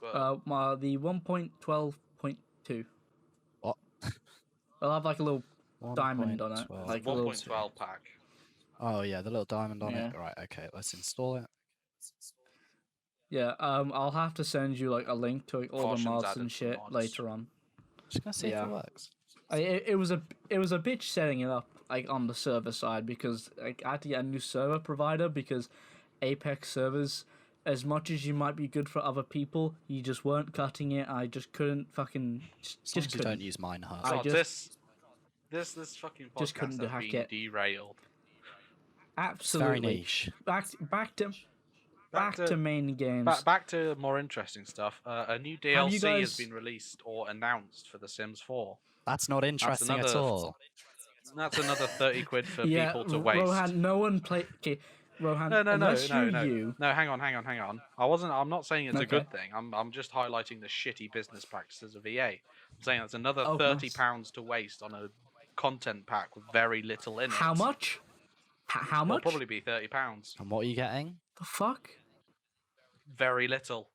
But The 1.12.2. What? It'll have like a little diamond on it, 1.12. like a little. 1.12 pack. Oh yeah, the little diamond on it. Yeah. Right, okay, let's install it. Yeah. I'll have to send you like a link to like, all the Caution's mods added and some shit mods. later on. Just gonna see if Yeah. it works. It was a bitch setting it up like on the server side because like, I had to get a new server provider because Apex servers, as much as you might be good for other people, you just weren't cutting it. I just couldn't fucking As long just as you don't couldn't. use Minehut. I God, just- this fucking just couldn't podcast has hack been it. derailed. It's Absolutely. very niche. Back to Back to- main games. Back to more interesting stuff. A new Have DLC you has guys- been released or announced for The Sims 4. That's not interesting at another- all. That's another 30 quid for Yeah, people to waste. Rohan, no one play. Okay, Rohan, No, unless you're you. No, hang on. I'm not saying it's a good Okay. thing. I'm just highlighting the shitty business practices of EA. I'm saying that's another Oh, £30 to waste on a content pack with very little in it. How much? How It'll much? probably be £30. And what are you getting? The fuck? Very little.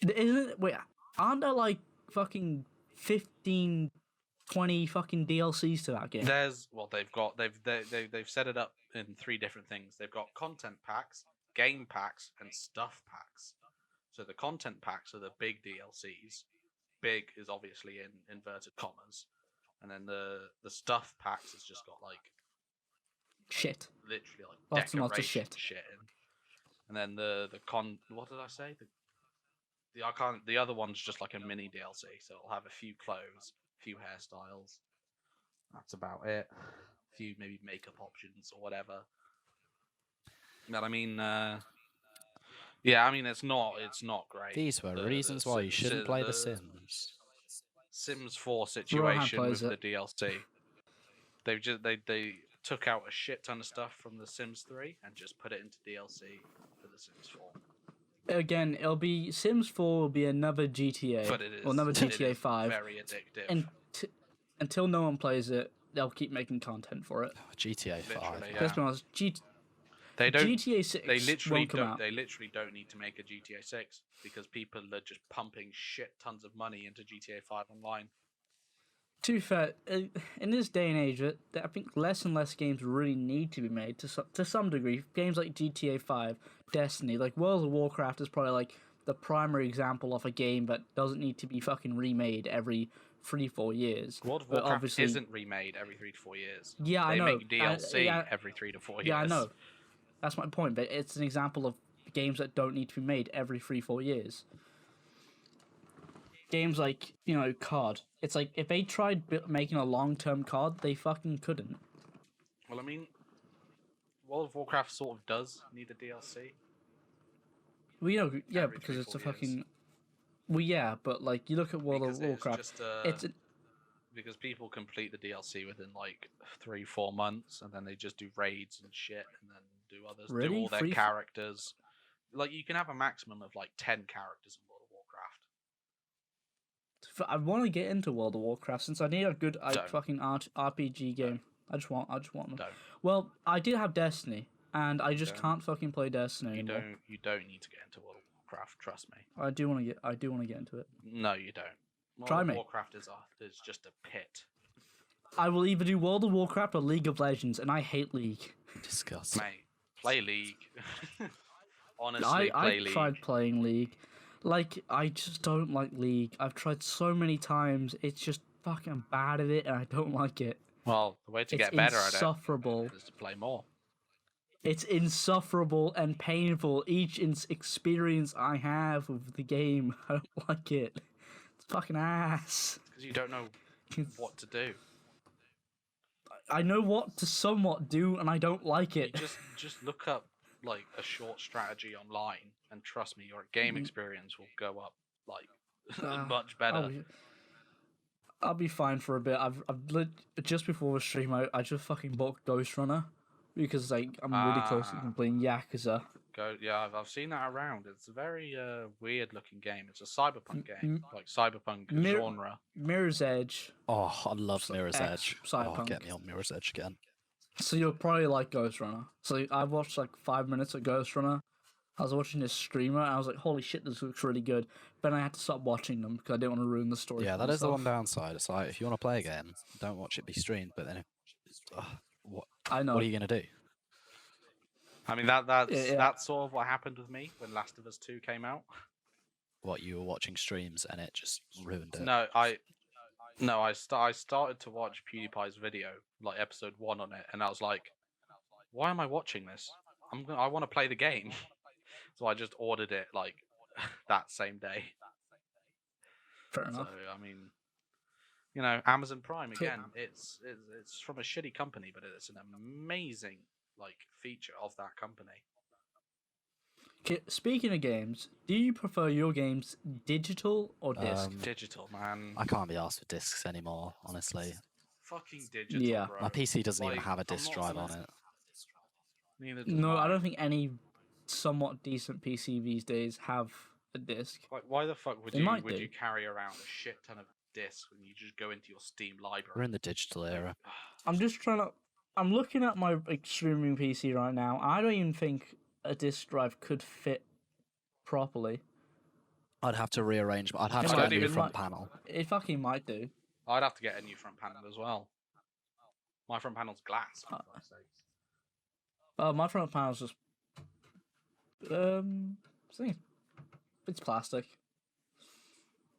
Isn't it? Wait, aren't there like fucking 15, 20 fucking DLCs to that game? They've set it up in 3 different things. They've got content packs, game packs, and stuff packs. So the content packs are the big DLCs. Big is obviously in inverted commas, and then the stuff packs has just got like Shit. literally like Lots and lots of decoration shit. in. And then what did I say? The other one's just like a mini DLC, so it'll have a few clothes, a few hairstyles. That's about it. A few maybe makeup options or whatever. But I mean, Yeah, I mean it's not great. These were The- reasons the why you Si- shouldn't Si- play The the Sims. Sims 4 Rohan situation plays with it. the DLC. They've just they took out a shit ton of stuff from The Sims 3 and just put it into DLC for The Sims 4. Again, it'll be Sims 4 will be another GTA But it is or another it GTA is 5. very addictive. And until no one plays it, they'll keep making content for it. GTA 5. Literally, Let's yeah. be honest, They don't. GTA 6 They literally won't come don't. out. They literally don't need to make a GTA 6 because people are just pumping shit tons of money into GTA 5 online. To be fair, in this day and age, I think less and less games really need to be made to some degree. Games like GTA 5, Destiny, like World of Warcraft is probably like the primary example of a game that doesn't need to be fucking remade every 3-4 years. World of But Warcraft obviously- isn't remade every 3 to 4 years. Yeah, I They know. make DLC yeah, every 3 to 4 years. yeah, I know. That's my point. But it's an example of games that don't need to be made every 3-4 years. Games like COD. It's like if they tried making a long-term COD, they fucking couldn't. Well, I mean, World of Warcraft sort of does need a DLC. Well, yeah, Every because it's a 3-4 years. fucking. Well, yeah, but like you look at World Because of Warcraft, It's just, it's a- because people complete the DLC within like 3-4 months, and then they just do raids and shit, and then do others, do Really? all their 3-4 characters. Like you can have a maximum of like 10 characters in World of Warcraft. I want to get into World of Warcraft since I need a good Don't. fucking RPG game. I just want them. Don't. Well, I did have Destiny, and I just Don't. can't fucking play Destiny anymore. You don't need to get into World of Warcraft. Trust me. I do want to get into it. No, you don't. World Try of me. Warcraft is just a pit. I will either do World of Warcraft or League of Legends, and I hate League. Disgusting. Mate, play League. Honestly, I play League. tried playing League. Like, I just don't like League. I've tried so many times. It's just fucking bad at it, and I don't like it. Well, the way to It's get better at insufferable. it is to play more. It's insufferable and painful. Each experience I have with the game, I don't like it. It's fucking ass. Because you don't know what to do. I know what to somewhat do, and I don't like You it. just look up like a short strategy online, and trust me, your game experience will go up like much better. I'll be fine for a bit. Just before the stream, I just fucking bought Ghost Runner because like I'm really close to Ah. completing Yakuza. Yeah, I've seen that around. It's a very weird looking game. It's a cyberpunk game, like cyberpunk Mir- genre. Mirror's Edge. Oh, I love Mirror's X Edge. Oh, Cyberpunk. get me on Mirror's Edge again. So you'll probably like Ghost Runner. So I watched like 5 minutes of Ghost Runner. I was watching this streamer, and I was like, "Holy shit, this looks really good." Then I had to stop watching them because I didn't want to ruin the story. Yeah, for that is the one myself. downside. It's like if you want to play a game, don't watch it be streamed. But then, what I know. what are you gonna do? I mean that's Yeah. that's sort of what happened with me when Last of Us 2 came out. What, you were watching streams and it just ruined it? No, I started to watch PewDiePie's video, like episode 1 on it, and I was like, why am I watching this? I want to play the game. So I just ordered it like that same day. Fair So enough. I mean, Amazon Prime again. It's from a shitty company, but it's an amazing like feature of that company. Okay, speaking of games, do you prefer your games digital or disc? Digital, man. I can't be asked for discs anymore, honestly. Fucking digital, Yeah. bro. My PC doesn't even Like, have a I'm disc not drive on gonna- it. Neither do No, I don't think any somewhat decent PC these days have a disc. Like, why the fuck would They you might would do. you carry around a shit ton of discs when you just go into your Steam We're library? in the digital era. I'm just trying to. I'm looking at my streaming PC right now. I don't even think a disc drive could fit properly. I'd have to rearrange, but I'd have It to might get a new even front might- panel. It fucking might do. I'd have to get a new front panel as well. My front panel's glass. For Christ's sakes. My front panel's just. I think it's plastic.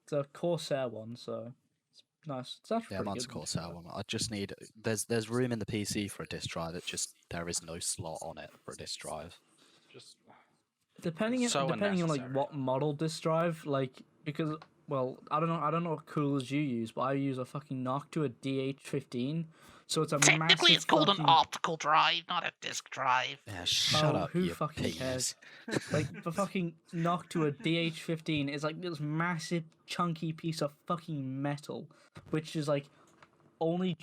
It's a Corsair one, so it's nice. It's actually Yeah, pretty mine's good. Corsair one. I just need. There's room in the PC for a disc drive. It just there is no slot on it for a disc drive. Just Depending So on like unnecessary. what model disc drive, like because well, I don't know what coolers you use, but I use a fucking Noctua DH15. So it's a Technically, massive it's called fucking... an optical drive, not a disk drive. Yeah, shut Oh, up, who you fucking penis. cares? Like, the fucking Noctua DH15 is like this massive, chunky piece of fucking metal, which is like only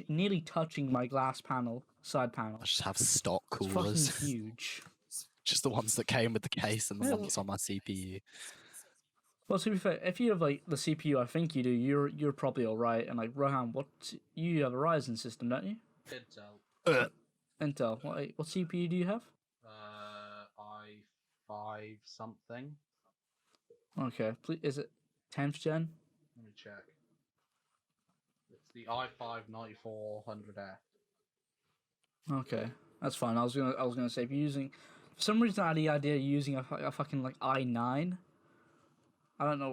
nearly touching my glass panel, side panel. I just have stock It's fucking coolers. huge. Just the ones that came with the case and the Yeah, one that's on my CPU. Well, to be fair, if you have like the CPU, I think you do. You're probably all right. And like Rohan, you have a Ryzen system, don't you? Intel. Intel. What CPU do you have? i5 something. Okay, please. Is it 10th gen? Let me check. It's the i5 9400F. Okay, that's fine. I was gonna say if you're using, for some reason I had the idea of using a fucking like i9. I don't know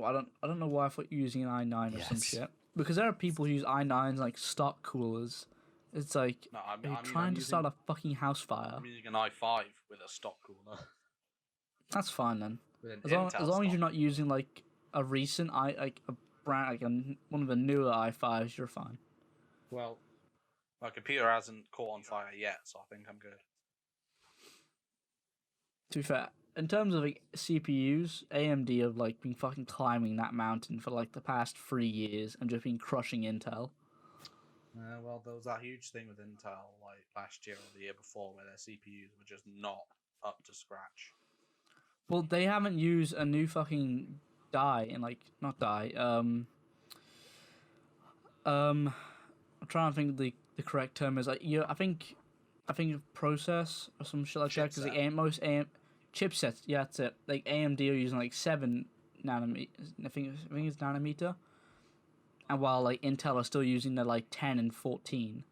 why I thought you were using an i9 or some Yes. shit. Because there are people who use i9s like stock coolers. It's like No, are you trying to start a fucking house fire. I'm using an i5 with a stock cooler. That's fine then. With an As long Intel as you're stock. not using like a recent one of the newer i5s, you're fine. Well, my computer hasn't caught on fire yet, so I think I'm good. To be fair, in terms of like, CPUs, AMD have like been fucking climbing that mountain for like the past 3 years and just been crushing Intel. Well, there was that huge thing with Intel like last year or the year before where their CPUs were just not up to scratch. Well, they haven't used a new fucking die in like not die. I'm trying to think the correct term is like I think process or some shit like that because like most AM chipsets, yeah, that's it. Like AMD are using like 7 nanometer. I think it's nanometer, and while like Intel are still using their like 10 and 14.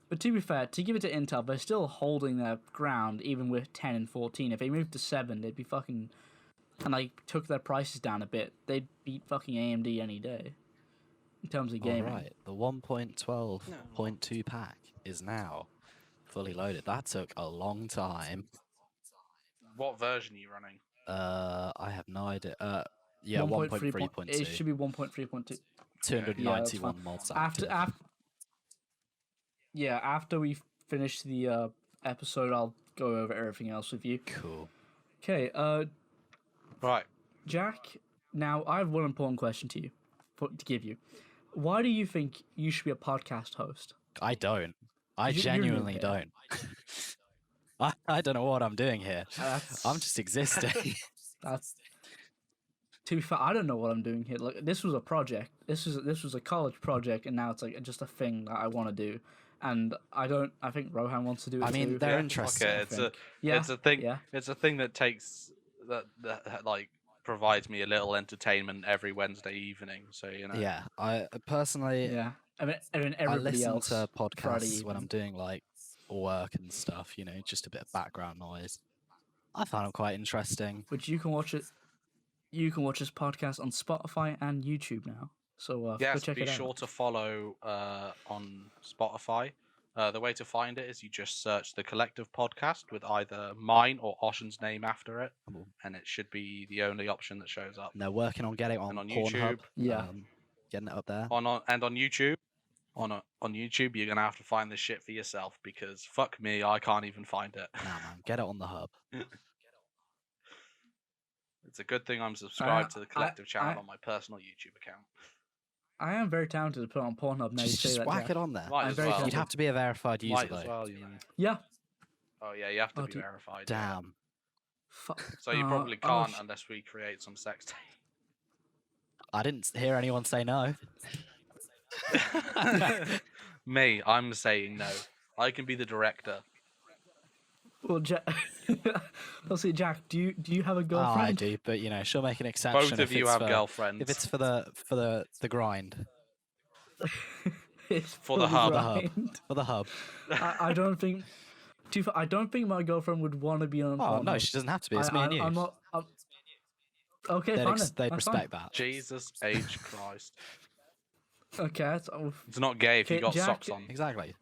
But to be fair, to give it to Intel, they're still holding their ground even with 10 and 14. If they moved to 7, they'd be fucking... And like took their prices down a bit, they'd beat fucking AMD any day. In terms of gaming. Alright, the 1.12.2 pack is now fully loaded. That took a long time. What version are you running? I have no idea. Yeah, 1.3. It 1.3.2. should be 1.3.2. 291 fine. mods active. After we finish the episode, I'll go over everything else with you. Cool. Okay, Right. Jack, now I have one important question to you, to give you. Why do you think you should be a podcast host? I don't. I You're new genuinely here. don't. I don't know what I'm doing here. I'm just existing. That's to be fair, I don't know what I'm doing here. Like this was a project. This was a college project, and now it's like just a thing that I want to do. And I think Rohan wants to do it I mean, too. they're Yeah, interesting. Okay, I it's think. it's a thing. Yeah. It's a thing that takes that like provides me a little entertainment every Wednesday evening. So you know. Yeah, I personally, Yeah. I mean I everybody listen else. to Friday podcasts when I'm evening. doing like work and stuff, you know, just a bit of background noise. I find them quite interesting. Which you can watch it. You can watch this podcast on Spotify and YouTube now. So go Yes, check be it out. sure to follow on Spotify. The way to find it is you just search the Collective Podcast with either mine or Oshin's name after it, Cool. and it should be the only option that shows up. And they're working on getting it on on Pornhub. YouTube. Yeah. Getting it up there. On YouTube. On YouTube, you're gonna have to find this shit for yourself because fuck me, I can't even find it. Nah, man, get it on the hub. It's a good thing I'm subscribed to the Collective channel I- on my personal YouTube account. I am very talented to put it on Pornhub now. You say Just that, whack Jack. it on there. Might I'm as very well. You'd talented. have to be a verified user Might though. as well, you know. Yeah. Oh yeah, you have to Oh, be do- verified. yeah. Damn. So you probably can't unless we create some sex tape. I didn't hear anyone say no. Me, I'm saying no. I can be the director. Well, Jack. Let's see, Jack. Do you have a Oh, girlfriend? I do, but you know, she'll make an exception. Both of if you it's have for, girlfriends. If it's for the grind, It's For the hub. grind. for the hub. I don't think. I don't think my girlfriend would want to be on. Oh no, Pornhub. she doesn't have to be. It's me and you. I'm not. Okay, fine. then. They'd That's fine. respect that. Jesus H Christ. Okay, It's not gay if you Okay, got Jack- socks on. Exactly.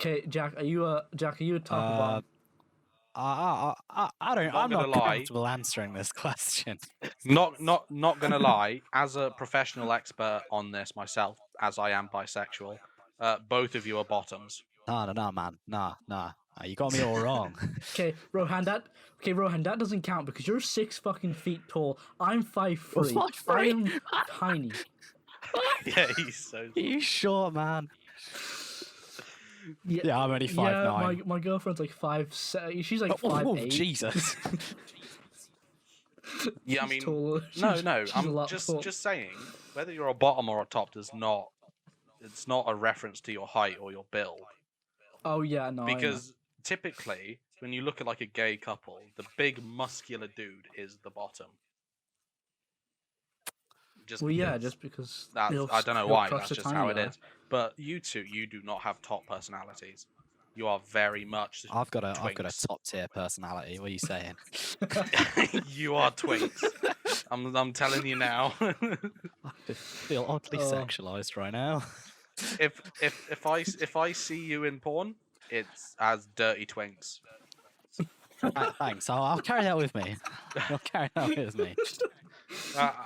okay. Jack, are you a top or bottom? I don't. Not I'm gonna not lie. comfortable answering this question. Not gonna lie. As a professional expert on this myself, as I am bisexual, both of you are bottoms. No, man. Nah. You got me all wrong. Okay, Rohan, that doesn't count because you're 6 fucking feet tall. I'm 5'3". 5'3"? I am tiny. Yeah, he's so. You short, man. Yeah, I'm only 5'9". Yeah, my girlfriend's like 5'7". She's like 5'8". Oh, Jesus. Yeah, I She's mean, taller. no, She's a I'm lot just taller. saying whether you're a bottom or a top does not. It's not a reference to your height or your build. Oh yeah, no. I know. Because typically, when you look at like a gay couple, the big muscular dude is the bottom. Well, yeah, just because that's, they'll I don't know they'll why. crush That's the just tiny how it guy. is. But you two, you do not have top personalities. You are very much. I've got a twinks. top tier personality. What are you saying? You are twinks. I'm telling you now. I feel oddly Oh. sexualized right now. if I see you in porn, it's as dirty twinks. Thanks. I'll carry that with me. I'll carry that with me.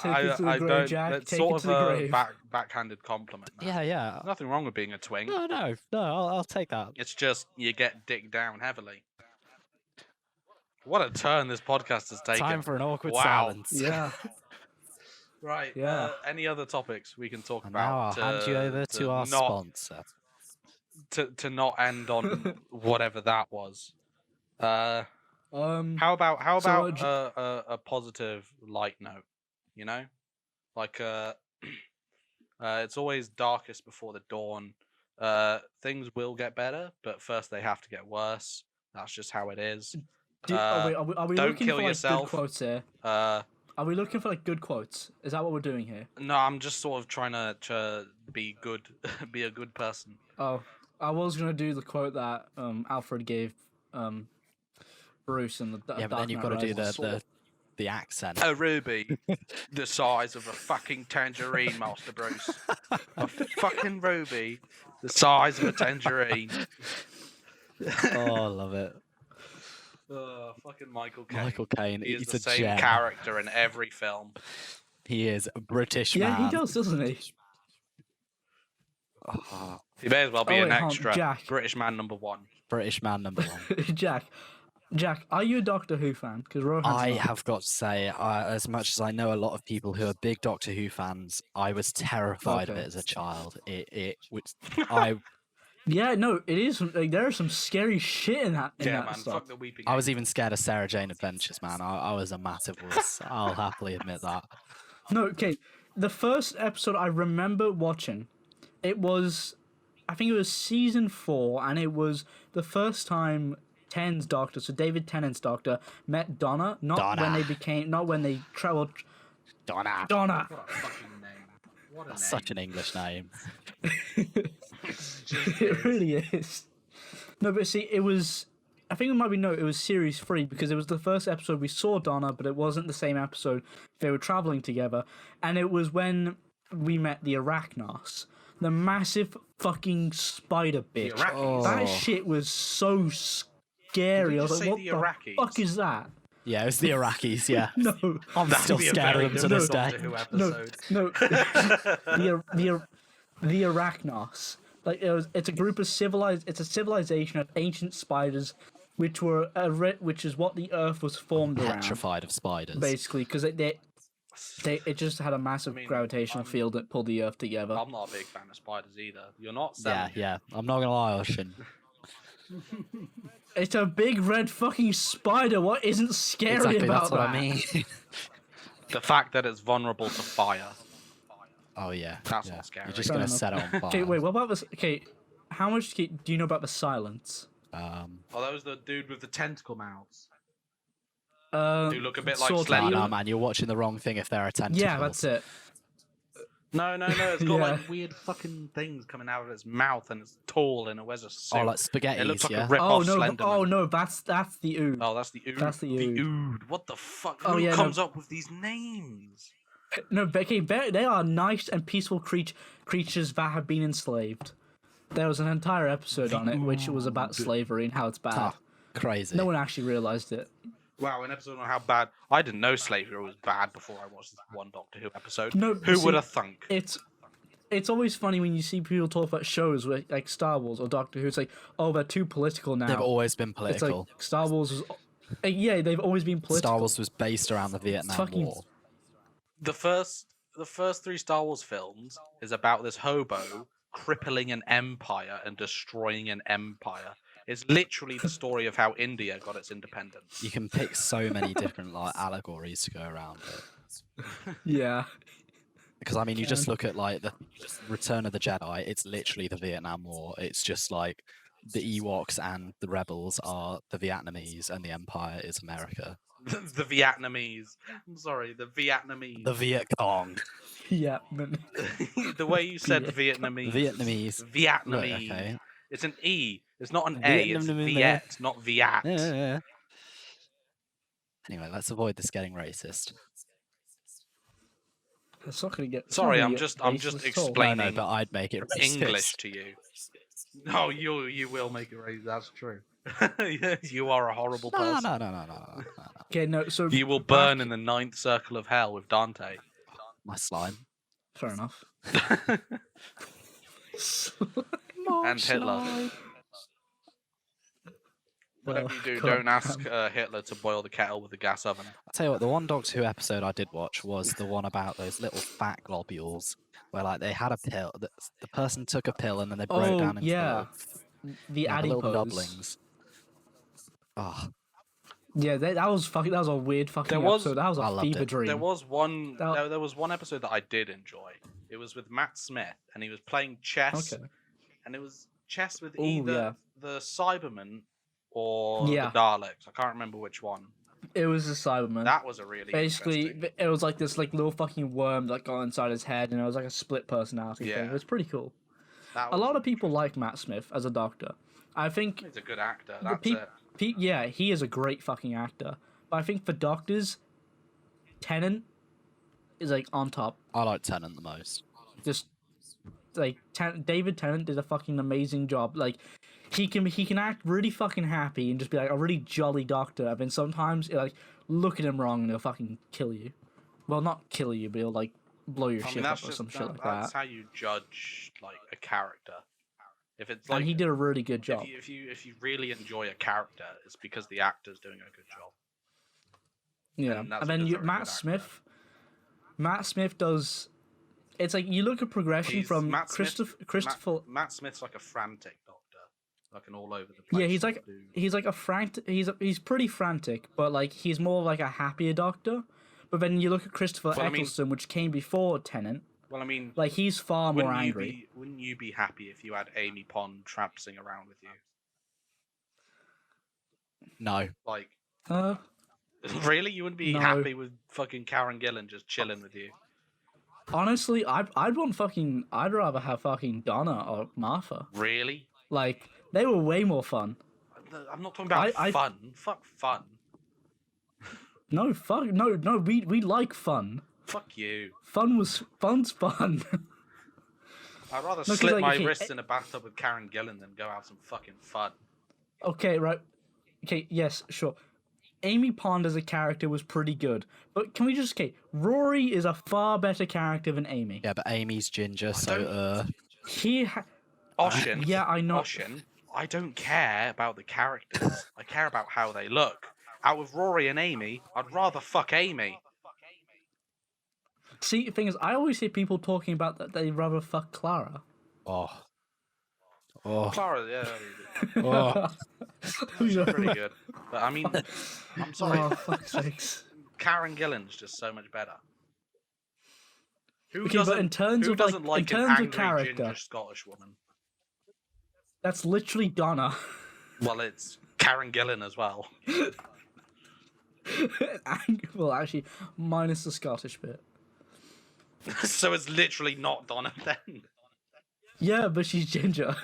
Take it to the I grave, don't. Jack. It's Take sort it of to the a grave. backhanded compliment. Man. Yeah. Nothing wrong with being a twink. No. I'll take that. It's just you get dicked down heavily. What a turn this podcast has taken. Time for an awkward Wow. silence. Yeah. Right. Yeah. Any other topics we can talk And now I'll about? hand you over to our sponsor. To not end on whatever that was. How about So, a positive light note? You know, like it's always darkest before the dawn. Things will get better, but first they have to get worse. That's just how it is. Are we don't looking kill for like yourself. good quotes here? Are we looking for like good quotes? Is that what we're doing here? No, I'm just sort of trying to be good, be a good person. Oh, I was gonna do the quote that Alfred gave Bruce in the Yeah, but Dark then you've Knight got to do Rises. the accent. A ruby, the size of a fucking tangerine, Master Bruce. A fucking ruby, the size of a tangerine. Oh, I love it. Fucking Michael Caine. Michael Caine, He is he's the a same gem. character in every film. He is a British Yeah, man. he does, doesn't he? Oh, He may as well be Oh, an wait, hold on, extra. Jack. British man #1. British man number 1. Jack, are you a Doctor Who fan? Because I have got to say, as much as I know a lot of people who are big Doctor Who fans, I was terrified of Okay. it as a child. Yeah, no, it is. Like, there is some scary shit in that. Yeah, man. stuff. Fuck the weeping. I was even scared of Sarah Jane Adventures, man. I was a massive wuss. I'll happily admit that. No, okay. The first episode I remember watching, I think it was season 4, and it was the first time Tennant's Doctor, so David Tennant's Doctor, met Donna. Not when they traveled. Donna. Donna. What a fucking name. What a That's name. such an English name. It really is. No, but see, it was. I think it might be it was series 3 because it was the first episode we saw Donna, but it wasn't the same episode they were traveling together, and it was when we met the Arachnos, the massive fucking spider bitch. Arachnes? That Oh. shit was so scary. Did I you was like, say what the the Iraqis? fuck is that? Yeah, it was the Iraqis, yeah. No, I'm That'd still be a scared very of them to this day. Doctor Who no, episode. no. The Arachnos. Like it's a group of It's a civilization of ancient spiders, which is what the Earth was formed around, Petrified of spiders. basically, because it just had a massive I mean, gravitational field that pulled the Earth together. I'm not a big fan of spiders either. You're not Yeah, selling. yeah. I'm not gonna lie, Ocean. It's a big red fucking spider. What isn't scary Exactly, about that's what that? I mean. The fact that it's vulnerable to fire. Oh yeah, That's yeah. not scary. You're just Fair gonna enough. set it on fire. Okay, wait. What about this? Okay, how much do you know about the Silence? Are those the dude with the tentacle mouths? Do Do look a bit like sort of. Slender. No, man, you're watching the wrong thing if there are tentacles. Yeah, that's it. No, it's got Yeah. like weird fucking things coming out of its mouth, and it's tall and it wears a suit. Oh, like spaghetti. it looks like yeah. a rip Oh off no! Slenderman. Oh no! That's the Ood. Oh, that's the Ood. That's the Ood. Ood. What the fuck? Oh, Who yeah, no. comes up with these names? No, Becky, they are nice and peaceful creatures that have been enslaved. There was an entire episode on it which was about slavery and how it's bad. Crazy. No one actually realized it. Wow, an episode on how bad. I didn't know slavery was bad before I watched this one Doctor Who episode. No, Who see, would have thunk? It's always funny when you see people talk about shows like Star Wars or Doctor Who. It's like, oh, they're too political now. They've always been It's political. like Star Wars was. Yeah, they've always been political. Star Wars was based around the Vietnam fucking- War. The first 3 Star Wars films is about this hobo crippling an empire and destroying an empire. It's literally the story of how India got its independence. You can pick so many different like allegories to go around it. Yeah. Because I mean, you just Can. look at like the Return of the Jedi. It's literally the Vietnam War. It's just like the Ewoks and the rebels are the Vietnamese, and the Empire is America. The Vietnamese. I'm sorry, the Vietnamese. The Viet Cong. Yeah. But... The way you said Viet- Vietnamese. Vietnamese. Look, Vietnamese. okay. It's an E. It's not an A. It's Vietnamese. Viet, not Viat. Yeah. Anyway, let's avoid this getting racist. It's not gonna get. Sorry, I'm gonna just get racist at all. No, explaining but I'd make it racist. English to you. No, you will make it racist. That's true. You are a horrible No, person. no. Okay, no. So You will burn in the 9th circle of hell with Dante. My slime. fair enough. And Hitler. Whatever you do, Well, don't ask Hitler to boil the kettle with the gas oven. I'll tell you what, the one Doctor Who episode I did watch was the one about those little fat globules, where like they had a pill. The person took a pill and then they broke Oh, down into yeah. The the little adipose. doublings. Oh, Yeah, that was fucking. That was a weird fucking There was- episode. That was I a loved fever it. dream. There was one. That- There was one episode that I did enjoy. It was with Matt Smith, and he was playing chess, Okay. and it was chess with Ooh, either yeah. the Cybermen or Yeah. the Daleks. I can't remember which one. It was a Cyberman. That was a really Basically, interesting- it was like this like little fucking worm that got inside his head, and it was like a split personality thing. Yeah. It was pretty cool. that A was lot of people like Matt Smith as a doctor. I think He's a good actor. the That's peop- it. yeah, he is a great fucking actor. But I think for doctors, Tennant is like on top. I like Tennant the most. Just like David Tennant did a fucking amazing job. Like he can act really fucking happy and just be like a really jolly doctor. And then sometimes like look at him wrong and he'll fucking kill you. Well, not kill you, but he'll like blow your I mean, shit that's up or just some shit like that's that. how you judge like a character. If it's like And he did a really good job. if you really enjoy a character, it's because the actor's doing a good job. Yeah, and that's and then because you, they're a Matt good actor. Smith. Matt Smith does. It's like you look at progression He's- from Matt Smith- Christopher. Matt Smith's like a frantic doctor, like an all over the place. Yeah, he's sort like of dude. he's like a he's pretty frantic, but like he's more like a happier doctor. But then you look at Christopher Well, I mean- Eccleston, which came before Tennant. Well, I mean, Like he's far more angry. wouldn't you be happy if you had Amy Pond trampsing around with you? No, Like, Uh, really, you wouldn't be No. happy with fucking Karen Gillan just chilling with you? honestly, I'd want fucking. I'd rather have fucking Donna or Martha. Really? Like they were way more fun. I'm not talking about I- fun. Fuck fun. No, fuck, no. We like fun. Fuck you. Fun's fun. I'd rather 'cause, slip like, my okay, wrists in a bathtub with Karen Gillan than go have some fucking fun. Okay, right. Okay, yes, sure. Amy Pond as a character was pretty good, but can we just Rory is a far better character than Amy. yeah, but Amy's ginger, so don't- He, Oshin. yeah, I know. Oshin. I don't care about the characters. I care about how they look. Out of Rory and Amy, I'd rather fuck Amy. See, the thing is, I always hear people talking about that they'd rather fuck Clara. oh, oh, Clara, yeah, oh. she's pretty good. But I mean, I'm sorry, Oh, fuck's sakes. Karen Gillan's just so much better. Who Okay, but in terms who of doesn't like, in like an terms of angry character, ginger Scottish woman? that's literally Donna. Well, it's Karen Gillan as well. Well, actually, minus the Scottish bit. So it's literally not Donna then. Yeah, but she's ginger.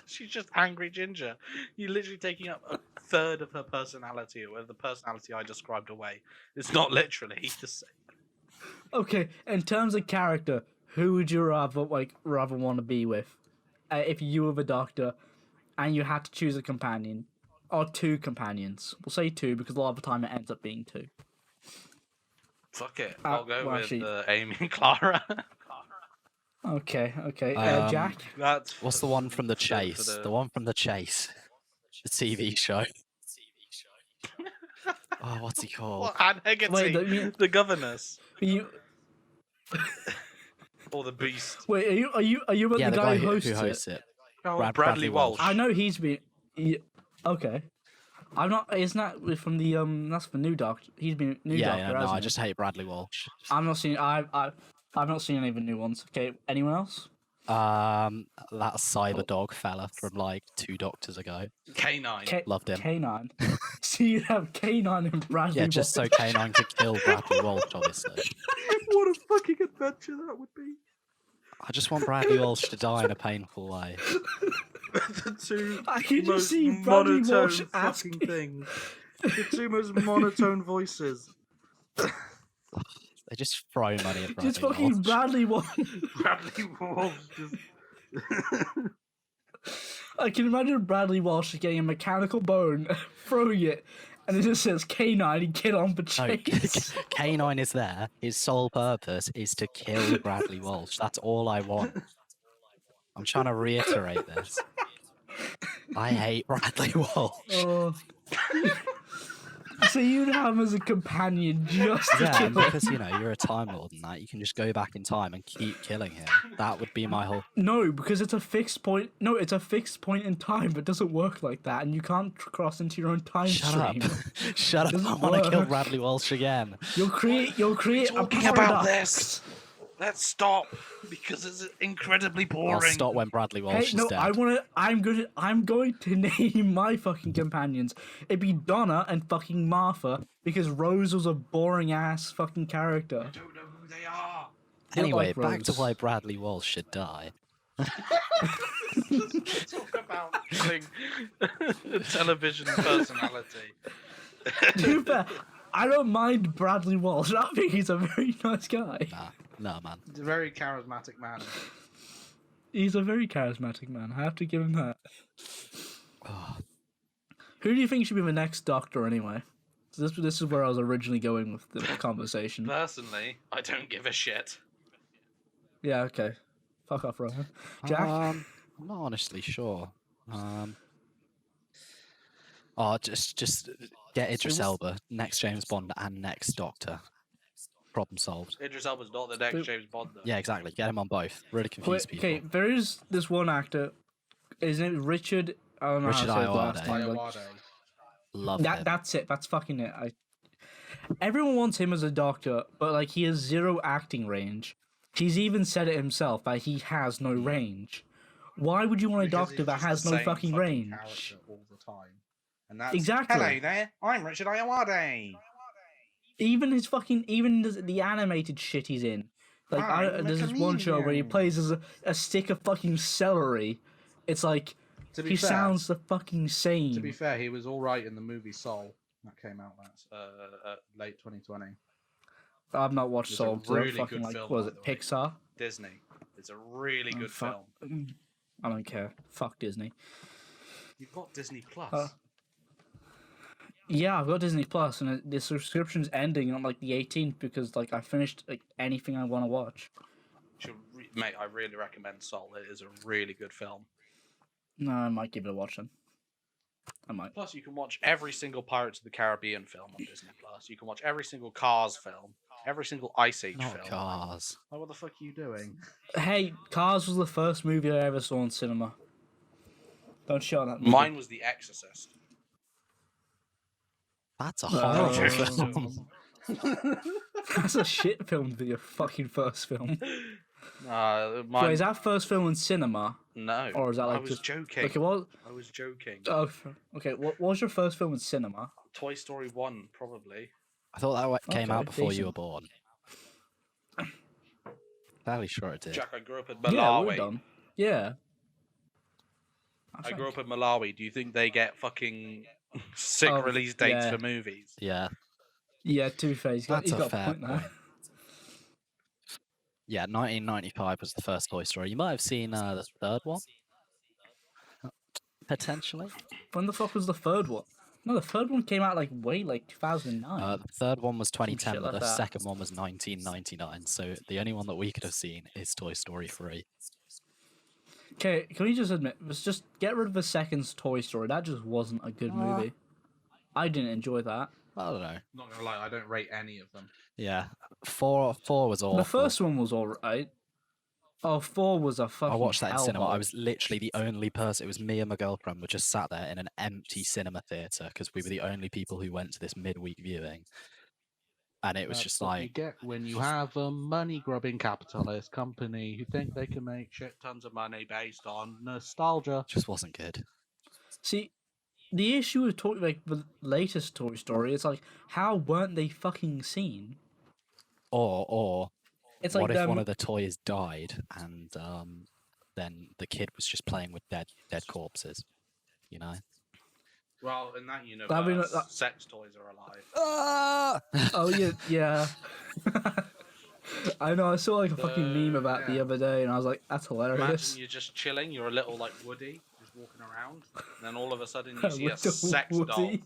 She's just angry ginger. You're literally taking up a third of her personality, or the personality I described away. It's not literally the same. Okay, in terms of character, who would you rather want to be with? If you were the doctor and you had to choose a companion, or 2 companions. We'll say 2 because a lot of the time it ends up being 2. Fuck it. I'll go well, with actually- Amy and Clara. Okay. Um, Jack. That's What's the one from the for the- Chase? The one from the Chase, the TV show. Oh, what's he called? What, Anne Hegarty, Wait, don't you- the governess, You or the beast? wait. Are you about Yeah, the the guy guy who who hosts hosts it? it. Oh, Bradley Bradley Walsh. I know he's been. Okay. I'm not. Isn't that from the That's the new Doctor. He's been new Yeah, Doctor. no, hasn't I he? just hate Bradley Walsh. I'm not seeing. I've not seen any of the new ones. Okay. Anyone else? That cyber dog fella from like 2 Doctors ago. K9. Loved him. K9. So you have K9 and Bradley. Yeah, just so Walsh. K9 could kill Bradley Walsh, obviously. What a fucking adventure that would be. I just want Bradley Walsh to die in a painful way. The two I can just most see Bradley monotone Walsh fucking asking. things. The two most monotone voices. They just throw money at Bradley Just fucking Walsh. Bradley Walsh. Bradley Walsh just. I can imagine Bradley Walsh getting a mechanical bone, throwing it, and it just says K9 and get on the No, chase. K9 is there. His sole purpose is to kill Bradley Walsh. That's all I want. I'm trying to reiterate this. I hate Bradley Walsh. Oh. So you'd have him as a companion just to Yeah, kill and him. because you're a Time Lord and that, you can just go back in time and keep killing him. That would be my whole. No, because it's a fixed point. No, it's a fixed point in time, but it doesn't work like that, and you can't cross into your own time Shut up! stream. Shut up! I Doesn't want to kill work. Bradley Walsh again. You'll create a Talking about paradox. this. Let's stop because it's incredibly boring. I'll stop when Bradley Walsh Hey, is no, dead. I'm going to name my fucking companions. It'd be Donna and fucking Martha because Rose was a boring ass fucking character. I don't know who they are. Anyway, like back to Rose. why Bradley Walsh should die. Talk about killing a television personality. To be fair, I don't mind Bradley Walsh. I think he's a very nice guy. No, man. He's a very charismatic man. He's a very charismatic man. I have to give him that. Oh, Who do you think should be the next Doctor anyway? So this is where I was originally going with the conversation. Personally, I don't give a shit. Yeah, okay. Fuck off, Ryan. Jack? I'm not honestly sure. Just get Idris Elba, next James Bond, and next Doctor. Problem solved. Idris Elba's not the next Wait. James Bond, though. Yeah, exactly. Get him on both. Really confuse people. Okay, there is this one actor. His name is Richard. I don't know Richard how to say his last Ayoade. name. Like, Love him. that's it. That's fucking it. Everyone wants him as a doctor, but like he has zero acting range. He's even said it himself that he has no range. Why would you want a Because doctor he's that just has the no same fucking range? character all the time. And that's, Exactly. Hello there, I'm Richard Ayoade. Even the animated shit he's in. Like I'm a there's this one show where he comedian. plays as a stick of fucking celery. It's like To be he fair, sounds the fucking same. To be fair, he was all right in the movie Soul that came out late 2020. I've not watched It's a Soul. 'cause I really fucking good like film, what is by it? the way. Pixar. Disney. It's a really good fuck. film. I don't care. Fuck Disney. You've got Disney Plus. Yeah, I've got Disney Plus, and the subscription's ending on like the 18th because like I finished like anything I want to watch. Mate, I really recommend Soul. It is a really good film. No, I might give it a watch then. I might. Plus, you can watch every single Pirates of the Caribbean film on Disney Plus. You can watch every single Cars film, every single Ice Age Not film. Cars. Like, what the fuck are you doing? Hey, Cars was the first movie I ever saw in cinema. Don't show that. Movie. Mine was The Exorcist. That's a Oh. horrible film. That's a shit film to be your fucking first film. Mine. Wait, is that first film in cinema? No. Or is that I like was just joking. Okay, what? I was joking. Okay. What was your first film in cinema? Toy Story 1, probably. I thought that came out Okay, before you decent. were born. Fairly sure it did. Jack, I grew up in Yeah, we're Malawi. done. Yeah. I grew up in Malawi. Do you think they get fucking sick Oh, release dates yeah. for movies? Yeah, Yeah, to be fair, he's got, that's he's a got fair point there. point. Yeah, 1995 was the first Toy Story. You might have seen the third one. potentially. When the fuck was the third one? No, the third one came out like way like 2009. The third one was 2010, shit but like the that. second one was 1999. So the only one that we could have seen is Toy Story 3. Okay, can we just admit, let's just get rid of the second Toy Story. That just wasn't a good movie. I didn't enjoy that. I don't know. Not gonna lie, I don't rate any of them. Yeah, four was awful. The first one was alright. Oh, 4 was a fucking I watched that in cinema. I hellhole. was literally the only person. It was me and my girlfriend were just sat there in an empty cinema theater because we were the only people who went to this midweek viewing. And it was That's just what you like, get when you have a money-grubbing capitalist company who think they can make shit tons of money based on nostalgia. just wasn't good. See, the issue with like the latest Toy Story is like, how weren't they fucking seen? Or It's what like if one of the toys died and then the kid was just playing with dead corpses? You know? Well, in that universe, I mean, sex toys are alive. Oh yeah, yeah. I know. I saw like a fucking meme about the yeah. other day, and I was like, "That's hilarious." Imagine you're just chilling, you're a little like Woody, just walking around, and then all of a sudden you see a Little sex doll. Woody.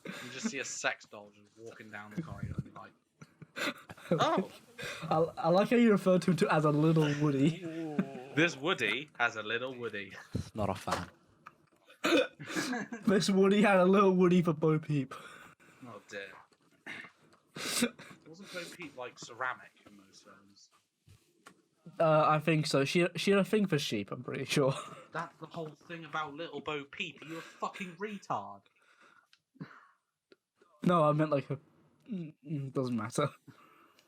You just see a sex doll just walking down the corridor, and you're like, oh, I like how you refer to him as a little Woody. this Woody has a little Woody. Not a fan. This Woody had a little Woody for Bo Peep. Oh dear. Wasn't Bo Peep like ceramic in those films? I think so. She had a thing for sheep. I'm pretty sure. That's the whole thing about little Bo Peep. Are you a fucking retard? No, I meant like a. Doesn't matter.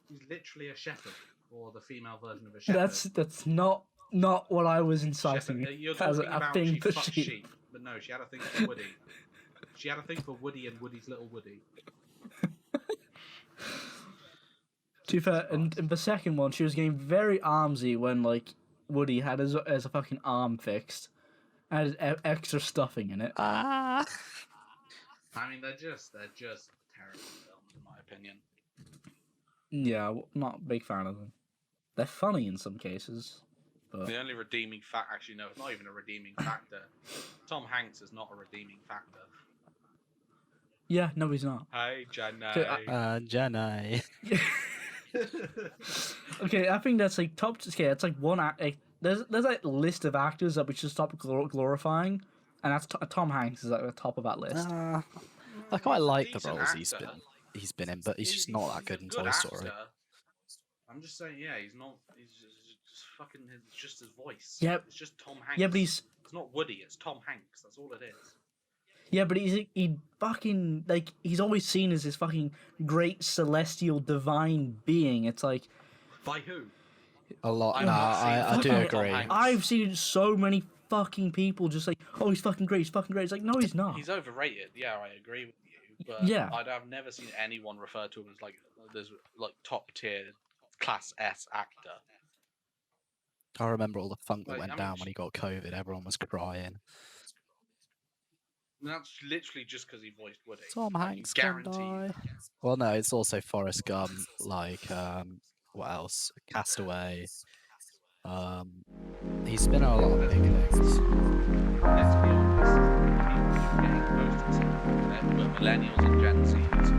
He's literally a shepherd, or the female version of a shepherd. That's not what I was inciting. Shepherd. You're as talking a about thing she for fucked sheep. sheep, but no, she had a thing for Woody. She had a thing for Woody and Woody's little Woody. To be fair, in the second one, she was getting very armsy when like Woody had his as a fucking arm fixed, and had extra stuffing in it. I mean, they're just terrible films in my opinion. Yeah, not a big fan of them. They're funny in some cases, but The only redeeming fact, actually, no, it's not even a redeeming factor. Tom Hanks is not a redeeming factor. yeah, no, he's not. Hey, Jenny. Jenny. Okay, I think that's like top. Okay, it's like one act. Like, there's like a list of actors that we should stop glorifying, and that's Tom Hanks is at the top of that list. I quite like the Decent roles actor. he's been in, but he's just not that good in He's a Toy Story. actor. I'm just saying, yeah, he's not. He's just fucking. It's just his voice. Yep. It's just Tom Hanks. Yeah, but he's It's not Woody. It's Tom Hanks. That's all it is. he fucking like he's always seen as this fucking great celestial divine being. It's like By who? A lot. I've Nah, not seen I do fucking Tom agree. Hanks. I've seen so many fucking people just like, oh, he's fucking great. He's fucking great. It's like, no, he's not. He's overrated. Yeah, I agree with you. But Yeah. I've never seen anyone refer to him as like this like top tier class S actor. I remember all the funk that Like, went I mean, down when he got COVID. Everyone was crying. And that's literally just because he voiced Woody. Tom Like, Hanks can guaranteed. die. Well, no, it's also Forrest Gump. Like, what else? Castaway. He's been in a lot of big things. Let's be honest, people are getting most of but millennials and Gen Zs